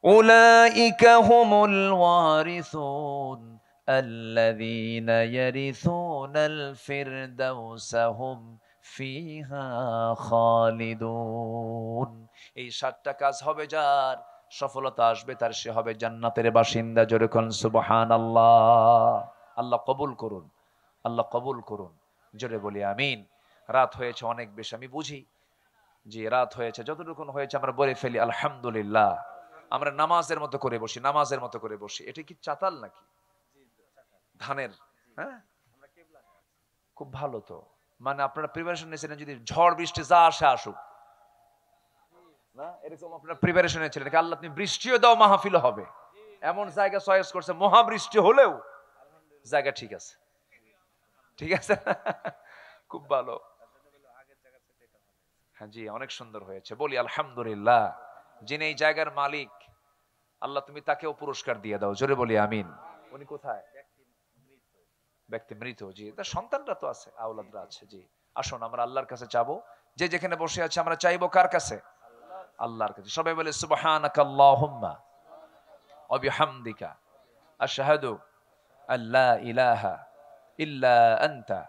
উলাইকা হুমুল ওয়ারিসুন আল্লাযীনা ইয়ারিসুনাল ফিরদাউসা হুম ফিহা খালিদুন। এই 7টা কাজ হবে যার, সফলতা আসবে তার, সে হবে জান্নাতের বাসিন্দা। জোরে কোন সুবহানাল্লাহ। আল্লাহ কবুল করুন, আল্লাহ কবুল করুন। জোরে বলি আমিন। রাত হয়েছে অনেক বেশি, আমি বুঝি যে রাত হয়েছে, যতটুকু হয়েছে আমরা বলে ফেলি আলহামদুলিল্লাহ। আমরা নামাজের মতো করে বসি, নামাজের মতো করে বসি। এটা কি চাতাল নাকি ধানের? হ্যাঁ, খুব ভালো তো। মানে আপনারা প্রিপারেশন নিয়েছিলেন যদি ঝড় বৃষ্টি যা আসে আসুক, না এরকম আপনারা প্রিপারেশন নিয়েছিলেন। আল্লাহ তুমি বৃষ্টিও দাও, মাহফিল হবে, এমন জায়গা চয়েস করছে। মহাবৃষ্টি হলেও জায়গা ঠিক আছে, ঠিক আছে। খুব ভালো। হ্যাঁ জি, অনেক সুন্দর হয়েছে। বলি আলহামদুলিল্লাহ। যিনি এই জায়গার মালিক, আল্লাহ তুমি তাকেও পুরস্কার দিয়ে দাও। জোরে বলি আমিন। উনি কোথায়? ব্যক্তি মৃত। জি, তার সন্তানরা তো আছে, আওলাদরা আছে। জি, আসুন আমরা আল্লাহর কাছে চাবো। যে যেখানে বসে আছে আমরা চাইবো কার কাছে? আল্লাহর কাছে। সবাই বলে সুবহানাকাল্লাহুম্মা ওয়া বিহামদিকা আশহাদু আল্লা ইলাহা ইল্লা আনতা